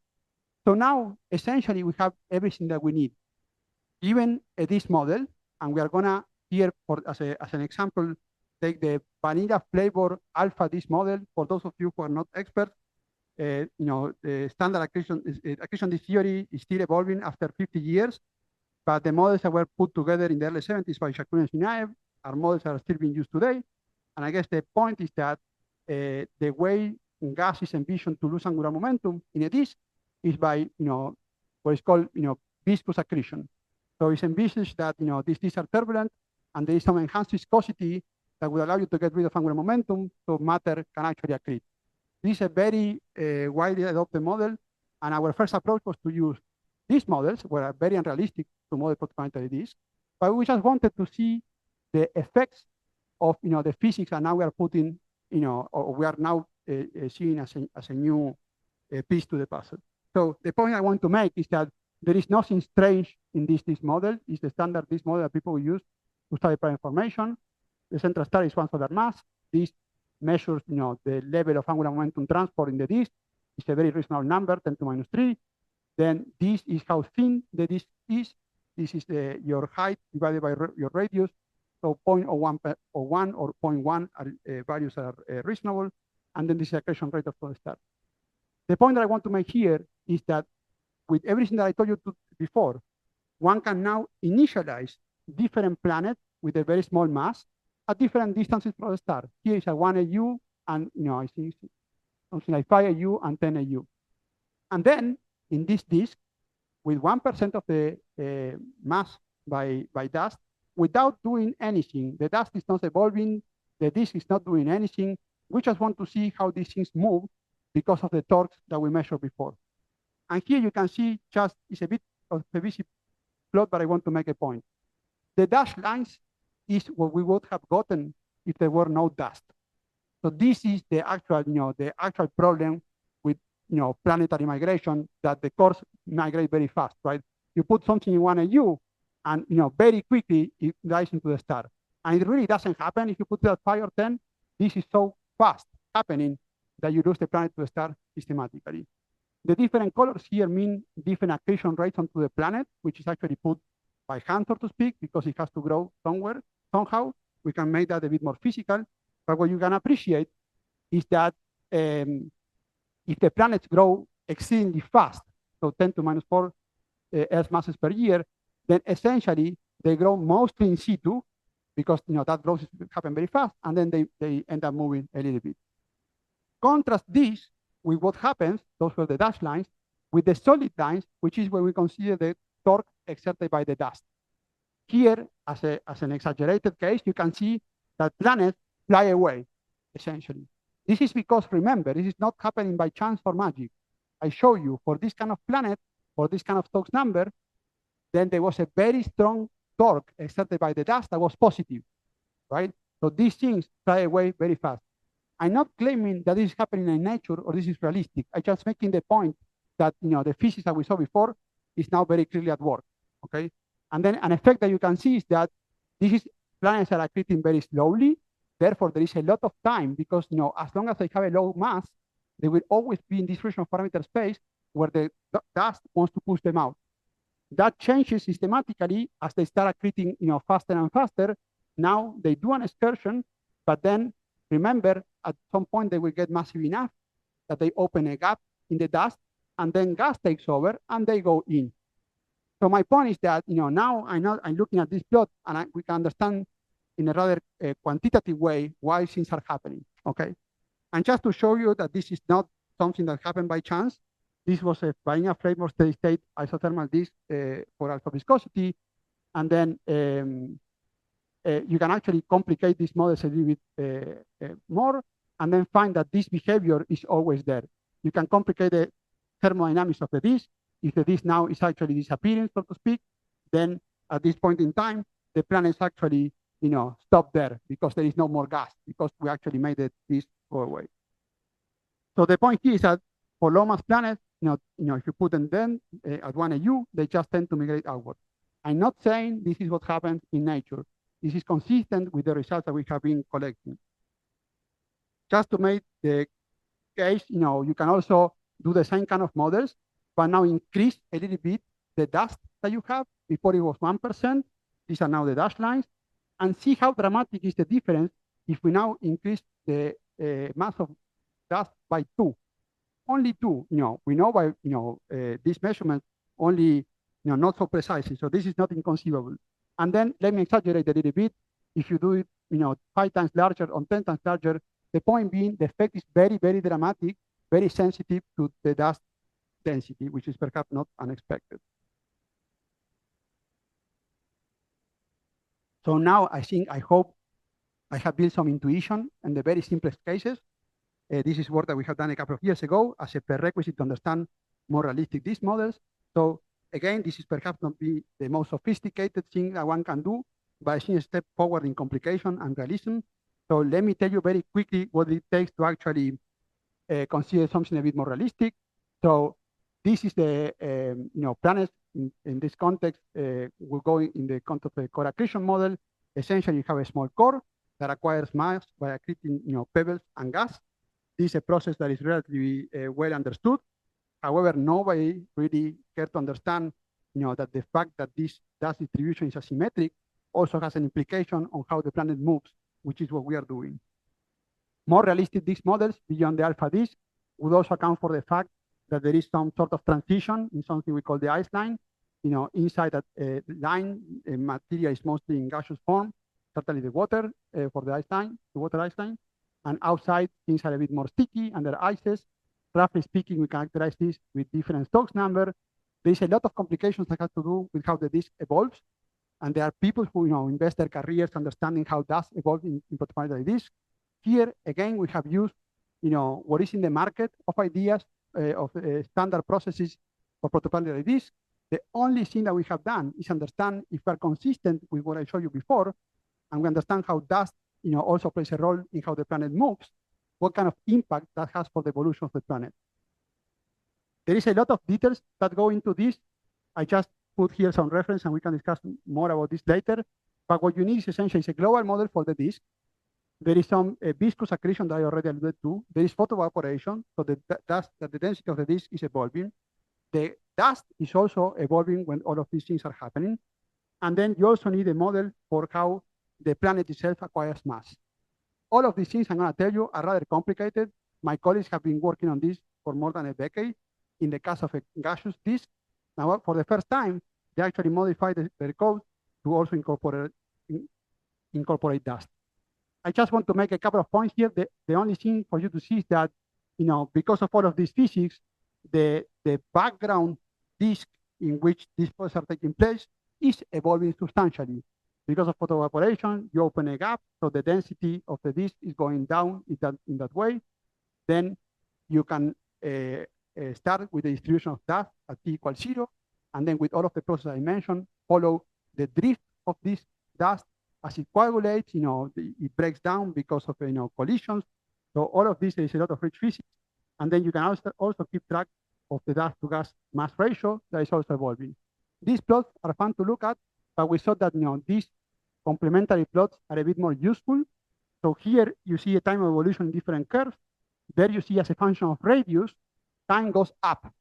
Speaker 3: So now, essentially, we have everything that we need. Given this model, and we are going to here, as an example, take the vanilla flavor alpha disk model. For those of you who are not experts, the standard accretion disk theory is still evolving after 50 years, but the models that were put together in the early 70s by Shakur and Sinaev are models that are still being used today. And I guess the point is that the way gas is envisioned to lose angular momentum in a disk is by what is called viscous accretion. So it's envisaged that these disks are turbulent, and there is some enhanced viscosity that will allow you to get rid of angular momentum, so matter can actually accrete. This is a very widely adopted model, and our first approach was to use these models, were very unrealistic to model protoplanetary disks, but we just wanted to see the effects of the physics that now we are putting, or we are now seeing as a new piece to the puzzle. So the point I want to make is that There is nothing strange in this model. It's the standard disk model that people use to study planet formation. The central star is one solar mass. This measures, the level of angular momentum transport in the disk. It's a very reasonable number, 10 to minus 3. Then this is how thin the disk is. This is your height divided by your radius. So 0.01 or 1 or 0.1 values are reasonable. And then this is accretion rate of the star. The point that I want to make here is that with everything that I told you before, one can now initialize different planets with a very small mass at different distances from the star. Here is a 1 AU, and I think something like 5 AU and 10 AU. And then in this disk, with 1% of the mass by dust, without doing anything, the dust is not evolving, the disk is not doing anything. We just want to see how these things move because of the torques that we measured before. And here you can see it's a bit of a busy plot, but I want to make a point. The dashed lines is what we would have gotten if there were no dust. So this is the actual problem with planetary migration, that the cores migrate very fast, right? You put something in 1 AU, and very quickly it dies into the star. And it really doesn't happen if you put it at 5 or 10. This is so fast happening that you lose the planet to the star systematically. The different colors here mean different accretion rates onto the planet, which is actually put by hand, so to speak, because it has to grow somewhere, somehow. We can make that a bit more physical. But what you can appreciate is that if the planets grow exceedingly fast, so 10 to minus 4 Earth masses per year, then essentially they grow mostly in situ, because that growth happens very fast, and then they end up moving a little bit. Contrast this with what happens, those were the dashed lines, with the solid lines, which is where we consider the torque exerted by the dust. Here, as an exaggerated case, you can see that planets fly away, essentially. This is because, remember, this is not happening by chance or magic. I show you, for this kind of planet, for this kind of Stokes number, then there was a very strong torque exerted by the dust that was positive, right? So these things fly away very fast. I'm not claiming that this is happening in nature or this is realistic. I'm just making the point that the physics that we saw before is now very clearly at work, okay? And then an effect that you can see is that planets are accreting very slowly. Therefore, there is a lot of time, because as long as they have a low mass, they will always be in this region of parameter space where the dust wants to push them out. That changes systematically as they start accreting faster and faster. Now they do an excursion, but then remember, at some point they will get massive enough that they open a gap in the dust, and then gas takes over and they go in. So my point is that now I'm looking at this plot, and we can understand in a rather quantitative way why things are happening. Okay, and just to show you that this is not something that happened by chance, this was a Vanilla Framework steady state isothermal disk for alpha viscosity, and then you can actually complicate these models a little bit more, and then find that this behavior is always there. You can complicate the thermodynamics of the disk. If the disk now is actually disappearing, so to speak, then at this point in time, the planets actually, stop there because there is no more gas, because we actually made the disk go away. So the point here is that for low mass planets, if you put them then at 1 AU, they just tend to migrate outward. I'm not saying this is what happens in nature. This is consistent with the results that we have been collecting. Just to make the case, you can also do the same kind of models, but now increase a little bit the dust that you have. Before it was 1%. These are now the dashed lines. And see how dramatic is the difference if we now increase the mass of dust by 2. Only 2. We know by this measurement only not so precisely. So this is not inconceivable. And then let me exaggerate a little bit. If you do it 5 times larger or 10 times larger, the point being the effect is very, very dramatic, very sensitive to the dust density, which is perhaps not unexpected. So now I hope I have built some intuition in the very simplest cases. This is work that we have done a couple of years ago as a prerequisite to understand more realistic disk models. So again, this is perhaps not be the most sophisticated thing that one can do, but I think a step forward in complication and realism. So let me tell you very quickly what it takes to actually consider something a bit more realistic. So this is the planets in this context, we'll go in the context of the core accretion model. Essentially, you have a small core that acquires mass by accreting, pebbles and gas. This is a process that is relatively well understood. However, nobody really cared to understand, that the fact that this dust distribution is asymmetric also has an implication on how the planet moves, which is what we are doing. More realistic disk models beyond the alpha disk would also account for the fact that there is some sort of transition in something we call the ice line. Inside that line, material is mostly in gaseous form, certainly the water for the ice line, the water ice line. And outside, things are a bit more sticky under ices. Roughly speaking, we characterize this with different Stokes number. There's a lot of complications that have to do with how the disk evolves. And there are people who invest their careers understanding how dust evolves in protoplanetary disk. Here, again, we have used what is in the market of ideas of standard processes for protoplanetary disk. The only thing that we have done is understand if we are consistent with what I showed you before, and we understand how dust also plays a role in how the planet moves, what kind of impact that has for the evolution of the planet. There is a lot of details that go into this. I just put here some reference, and we can discuss more about this later. But what you need is essentially a global model for the disk. There is some viscous accretion that I already alluded to. There is photoevaporation, so the density of the disk is evolving. The dust is also evolving when all of these things are happening. And then you also need a model for how the planet itself acquires mass. All of these things I'm going to tell you are rather complicated. My colleagues have been working on this for more than a decade in the case of a gaseous disk. Now, for the first time, they actually modified their code to also incorporate dust. I just want to make a couple of points here. The only thing for you to see is that, because of all of this physics, the background disk in which these processes are taking place is evolving substantially. Because of photoevaporation, you open a gap, so the density of the disk is going down in that way. Then you can start with the distribution of dust at t equals 0, and then with all of the processes I mentioned, follow the drift of this dust as it coagulates. It breaks down because of collisions. So all of this, there is a lot of rich physics, and then you can also keep track of the dust to gas mass ratio that is also evolving. These plots are fun to look at, but we thought that these complementary plots are a bit more useful. So here you see a time of evolution in different curves. There you see as a function of radius, time goes up.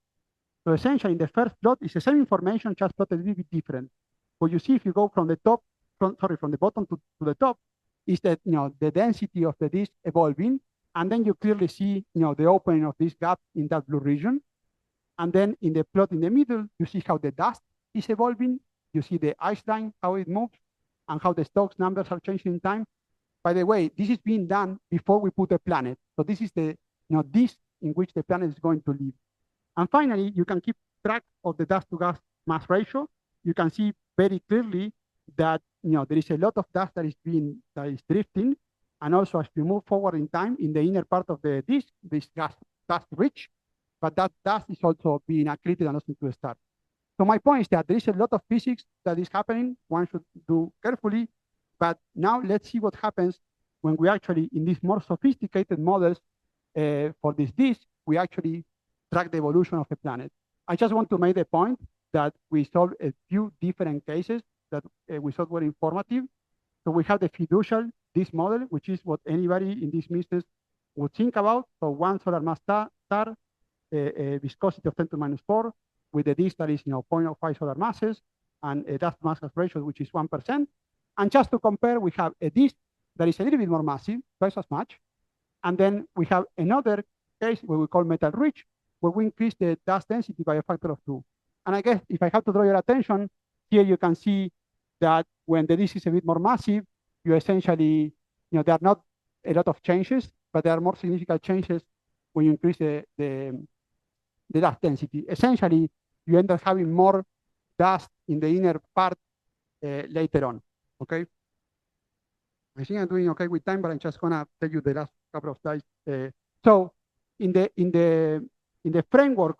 Speaker 3: So essentially in the first plot is the same information, just plotted a little bit different. What you see if you go from the bottom to the top is that the density of the disk evolving, and then you clearly see the opening of this gap in that blue region. And then in the plot in the middle, you see how the dust is evolving. You see the ice line, how it moves, and how the Stokes numbers are changing in time. By the way, this is being done before we put a planet. So this is the disk in which the planet is going to live. And finally, you can keep track of the dust to gas mass ratio. You can see very clearly that there is a lot of dust that is drifting, and also as you move forward in time, in the inner part of the disk, this dust rich, but that dust is also being accreted and also to a star. So my point is that there is a lot of physics that is happening. One should do carefully, but now let's see what happens when we actually, in these more sophisticated models for this disk, we actually track the evolution of the planet. I just want to make the point that we solved a few different cases that we thought were informative. So we have the fiducial disk model, which is what anybody in this business would think about. So 1 solar mass star, a viscosity of 10 to minus 4, with a disk that is 0.05 solar masses, and a dust mass ratio, which is 1%. And just to compare, we have a disk that is a little bit more massive, twice as much. And then we have another case where we call metal rich, where we increase the dust density by a factor of 2. And I guess if I have to draw your attention, here you can see that when the disk is a bit more massive, you essentially, there are not a lot of changes, but there are more significant changes when you increase the dust density. Essentially, you end up having more dust in the inner part later on, okay? I think I'm doing okay with time, but I'm just gonna tell you the last couple of slides. So in the framework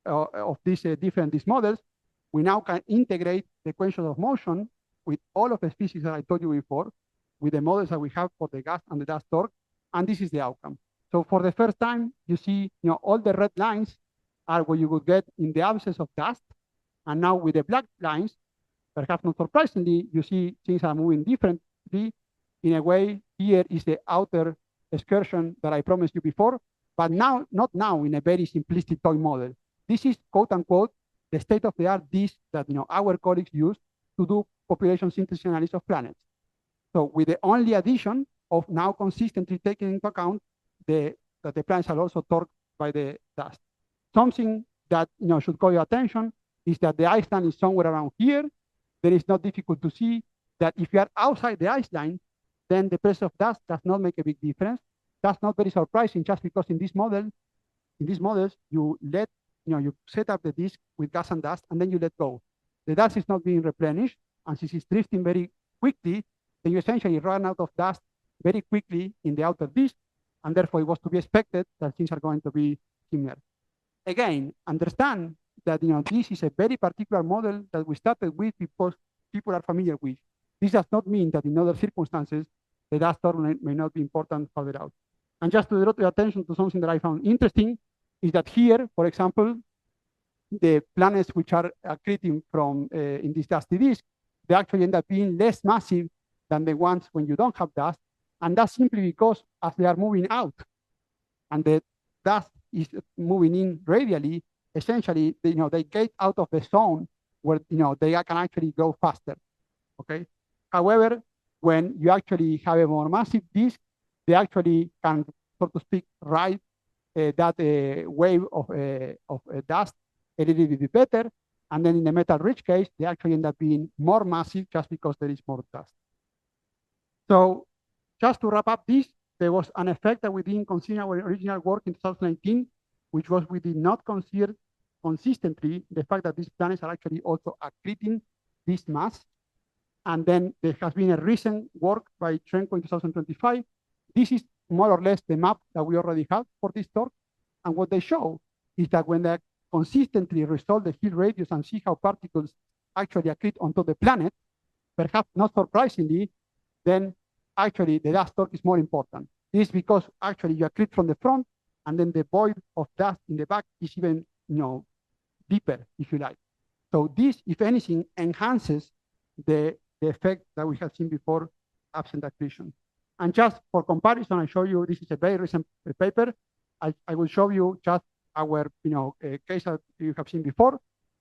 Speaker 3: of these different models, we now can integrate the equations of motion with all of the physics that I told you before, with the models that we have for the gas and the dust torque, and this is the outcome. So for the first time, you see, all the red lines are what you would get in the absence of dust. And now with the black lines, perhaps not surprisingly, you see things are moving differently. In a way, here is the outer excursion that I promised you before, but now, not now in a very simplistic toy model. This is quote unquote the state of the art disk that our colleagues use to do population synthesis analysis of planets. So with the only addition of now consistently taking into account that the planets are also torqued by the dust. Something that should call your attention is that the ice line is somewhere around here. Then it's not difficult to see that if you are outside the ice line, then the presence of dust does not make a big difference. That's not very surprising, just because in these models, you set up the disk with gas and dust, and then you let go. The dust is not being replenished, and since it's drifting very quickly, then you essentially run out of dust very quickly in the outer disk, and therefore it was to be expected that things are going to be similar. Again, understand that this is a very particular model that we started with because people are familiar with. This does not mean that in other circumstances the dust storm may not be important further out. And just to draw your attention to something that I found interesting is that here, for example, the planets which are accreting from in this dusty disk, they actually end up being less massive than the ones when you don't have dust, and that's simply because as they are moving out and the dust is moving in radially, essentially, they get out of the zone where they can actually go faster. Okay. However, when you actually have a more massive disk, they actually can, so to speak, ride that wave of dust a little bit better. And then in the metal-rich case, they actually end up being more massive just because there is more dust. So just to wrap up this, there was an effect that we didn't consider our original work in 2019, which was we did not consider consistently the fact that these planets are actually also accreting this mass. And then there has been a recent work by Trenko in 2025. This is more or less the map that we already have for this torque. And what they show is that when they consistently resolve the Hill radius and see how particles actually accrete onto the planet, perhaps not surprisingly, then actually the dust torque is more important. This is because actually you accrete from the front, and then the void of dust in the back is even deeper, if you like. So this, if anything, enhances the effect that we have seen before, absent accretion. And just for comparison, I show you, this is a very recent paper. I will show you just our case that you have seen before,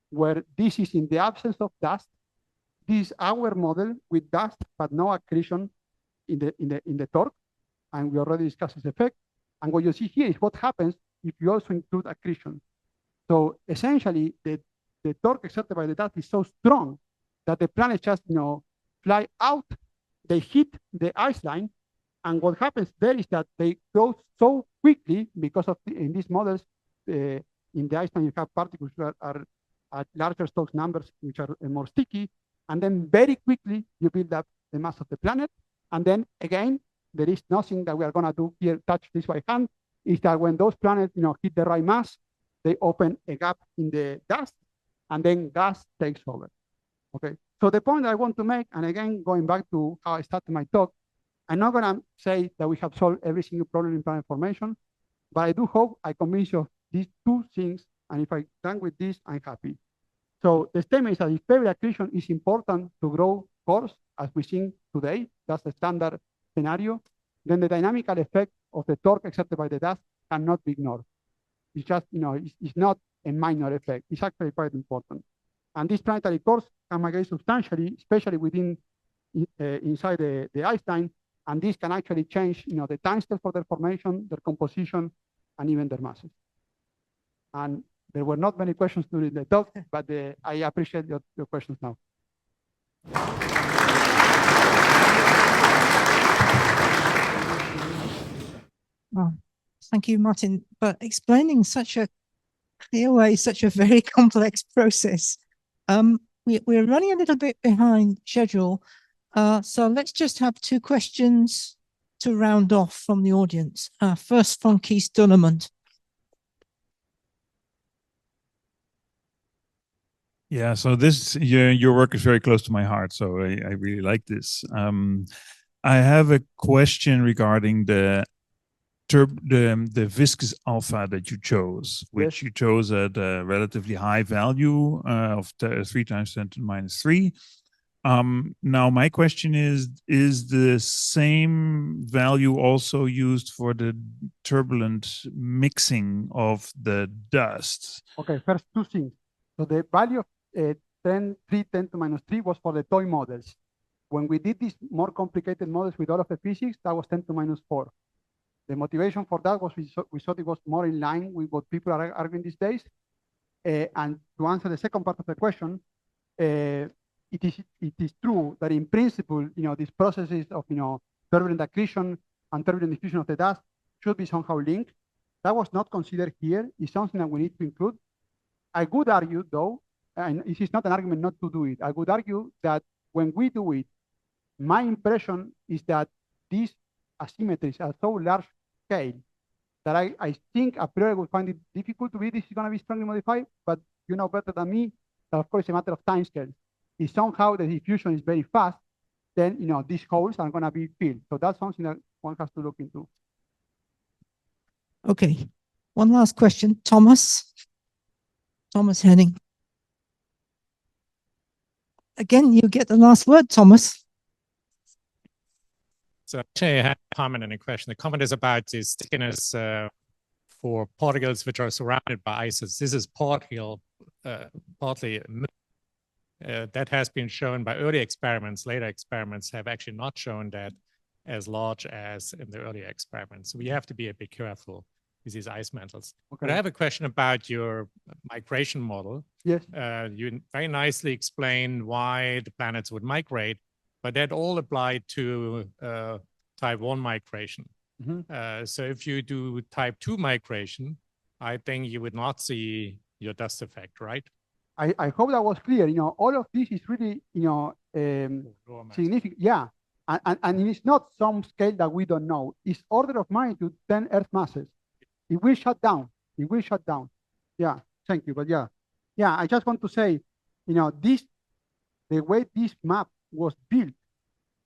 Speaker 3: where this is in the absence of dust. This is our model with dust, but no accretion in the torque. And we already discussed this effect. And what you see here is what happens if you also include accretion. So essentially, the torque exerted by the dust is so strong that the planets just fly out, they hit the ice line, and what happens there is that they go so quickly because of in these models in the ice line you have particles that are at larger Stokes numbers which are more sticky, and then very quickly you build up the mass of the planet, and then again there is nothing that we are going to do here, touch this by hand, is that when those planets hit the right mass, they open a gap in the dust, and then gas takes over. Okay, so the point I want to make, and again, going back to how I started my talk, I'm not going to say that we have solved every single problem in planet formation, but I do hope I convince you of these two things, and if I'm done with this, I'm happy. So the statement is that if periods accretion is important to grow cores, as we see today, that's the standard scenario, then the dynamical effect of the torque exerted by the dust cannot be ignored. It's just, it's not a minor effect. It's actually quite important. And these planetary cores can migrate substantially, especially within inside the ice line, and this can actually change, the timescale for their formation, their composition, and even their masses. And there were not many questions during the talk, but I appreciate your questions now.
Speaker 1: Well, thank you, Martin, for explaining such a clear way, such a very complex process. We're running a little bit behind schedule, so let's just have two questions to round off from the audience. First from Keith Dunnemond.
Speaker 4: Yeah, so this your work is very close to my heart, so I really like this. I have a question regarding the the viscous alpha that you chose, which you chose at a relatively high value of 3 times 10 to the minus 3. Now my question is the same value also used for the turbulent mixing of the dust?
Speaker 3: Okay, first two things. So the value of 10 to the minus 3 was for the toy models. When we did these more complicated models with all of the physics, that was 10 to the minus 4. The motivation for that was we thought it was more in line with what people are arguing these days. And to answer the second part of the question, it is true that in principle, these processes of, turbulent accretion and turbulent diffusion of the dust should be somehow linked. That was not considered here. It's something that we need to include. I would argue, though, and this is not an argument not to do it, I would argue that when we do it, my impression is that these asymmetries are so large scale that I think a priori would find it difficult to be this is going to be strongly modified, but you know better than me that of course it's a matter of time scale. If somehow the diffusion is very fast, then these holes are going to be filled. So that's something that one has to look into.
Speaker 1: Okay, one last question, Thomas Henning. Again, you get the last word, Thomas.
Speaker 5: So actually, I had a comment and a question. The comment is about the stickiness for particles which are surrounded by ices. This is partly that has been shown by early experiments. Later experiments have actually not shown that as large as in the earlier experiments. So we have to be a bit careful with these ice mantles. Okay. But I have a question about your migration model.
Speaker 3: Yes.
Speaker 5: You very nicely explained why the planets would migrate, but that all applied to type 1 migration. Mm-hmm. So if you do type 2 migration, I think you would not see your dust effect, right?
Speaker 3: I hope that was clear. All of this is really, significant. Yeah. And it's not some scale that we don't know. It's order of magnitude 10 Earth masses. It will shut down. It will shut down. Yeah, thank you. But yeah, I just want to say, the way this map was built,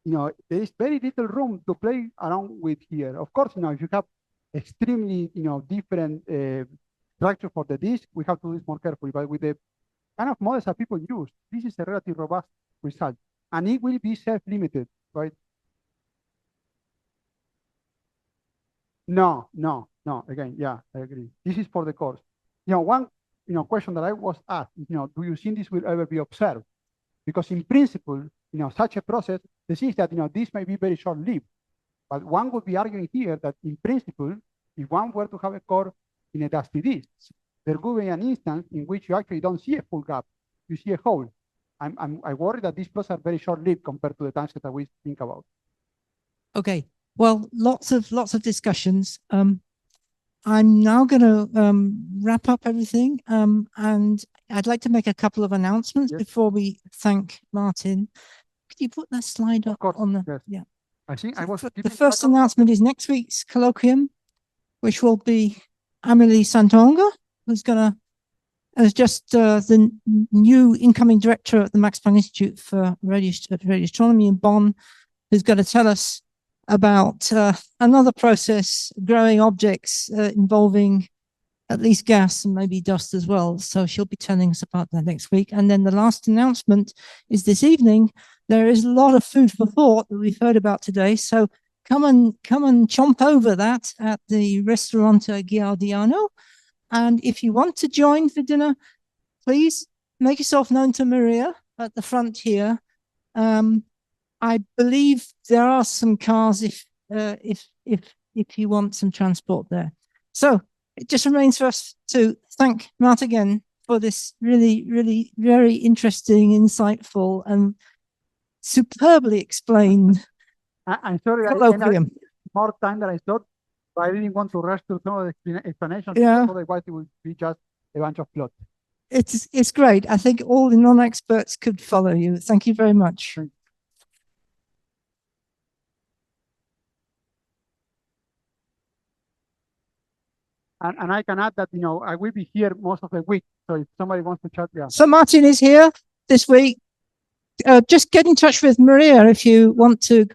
Speaker 3: there is very little room to play around with here. Of course, if you have extremely, different structure for the disk, we have to do this more carefully. But with the kind of models that people use, this is a relatively robust result. And it will be self-limited, right? No. Again, yeah, I agree. This is for the course. One, question that I was asked, do you think this will ever be observed? Because in principle, such a process, the thing is that, this may be very short-lived. But one would be arguing here that in principle, if one were to have a core in a dusty disk, there could be an instance in which you actually don't see a full gap. You see a hole. I worry that these processes are very short-lived compared to the times that we think about.
Speaker 1: Okay. Well, lots of discussions. I'm now going to wrap up everything, and I'd like to make a couple of announcements before we thank Martin. Could you put that slide up on the?
Speaker 3: Yes.
Speaker 1: Yeah.
Speaker 3: I think I was.
Speaker 1: The first announcement is next week's colloquium, which will be Amélie Santonga, who's as just the new incoming director at the Max Planck Institute for Radio Astronomy in Bonn, who's going to tell us about another process, growing objects involving at least gas and maybe dust as well. So she'll be telling us about that next week. And then the last announcement is this evening. There is a lot of food for thought that we've heard about today. So come and chomp over that at the Ristorante Giardiano. And if you want to join for dinner, please make yourself known to Maria at the front here. I believe there are some cars if you want some transport there. So it just remains for us to thank Matt again for this really, really very interesting, insightful, and superbly explained
Speaker 3: I'm sorry,
Speaker 1: colloquium.
Speaker 3: More time than I thought, but I didn't want to rush through some of the explanations.
Speaker 1: Yeah.
Speaker 3: Otherwise, it would be just a bunch of plot.
Speaker 1: It's great. I think all the non-experts could follow you. Thank you very much.
Speaker 3: And I can add that, I will be here most of the week. So if somebody wants to chat, yeah.
Speaker 1: So Martin is here this week. Just get in touch with Maria if you want to.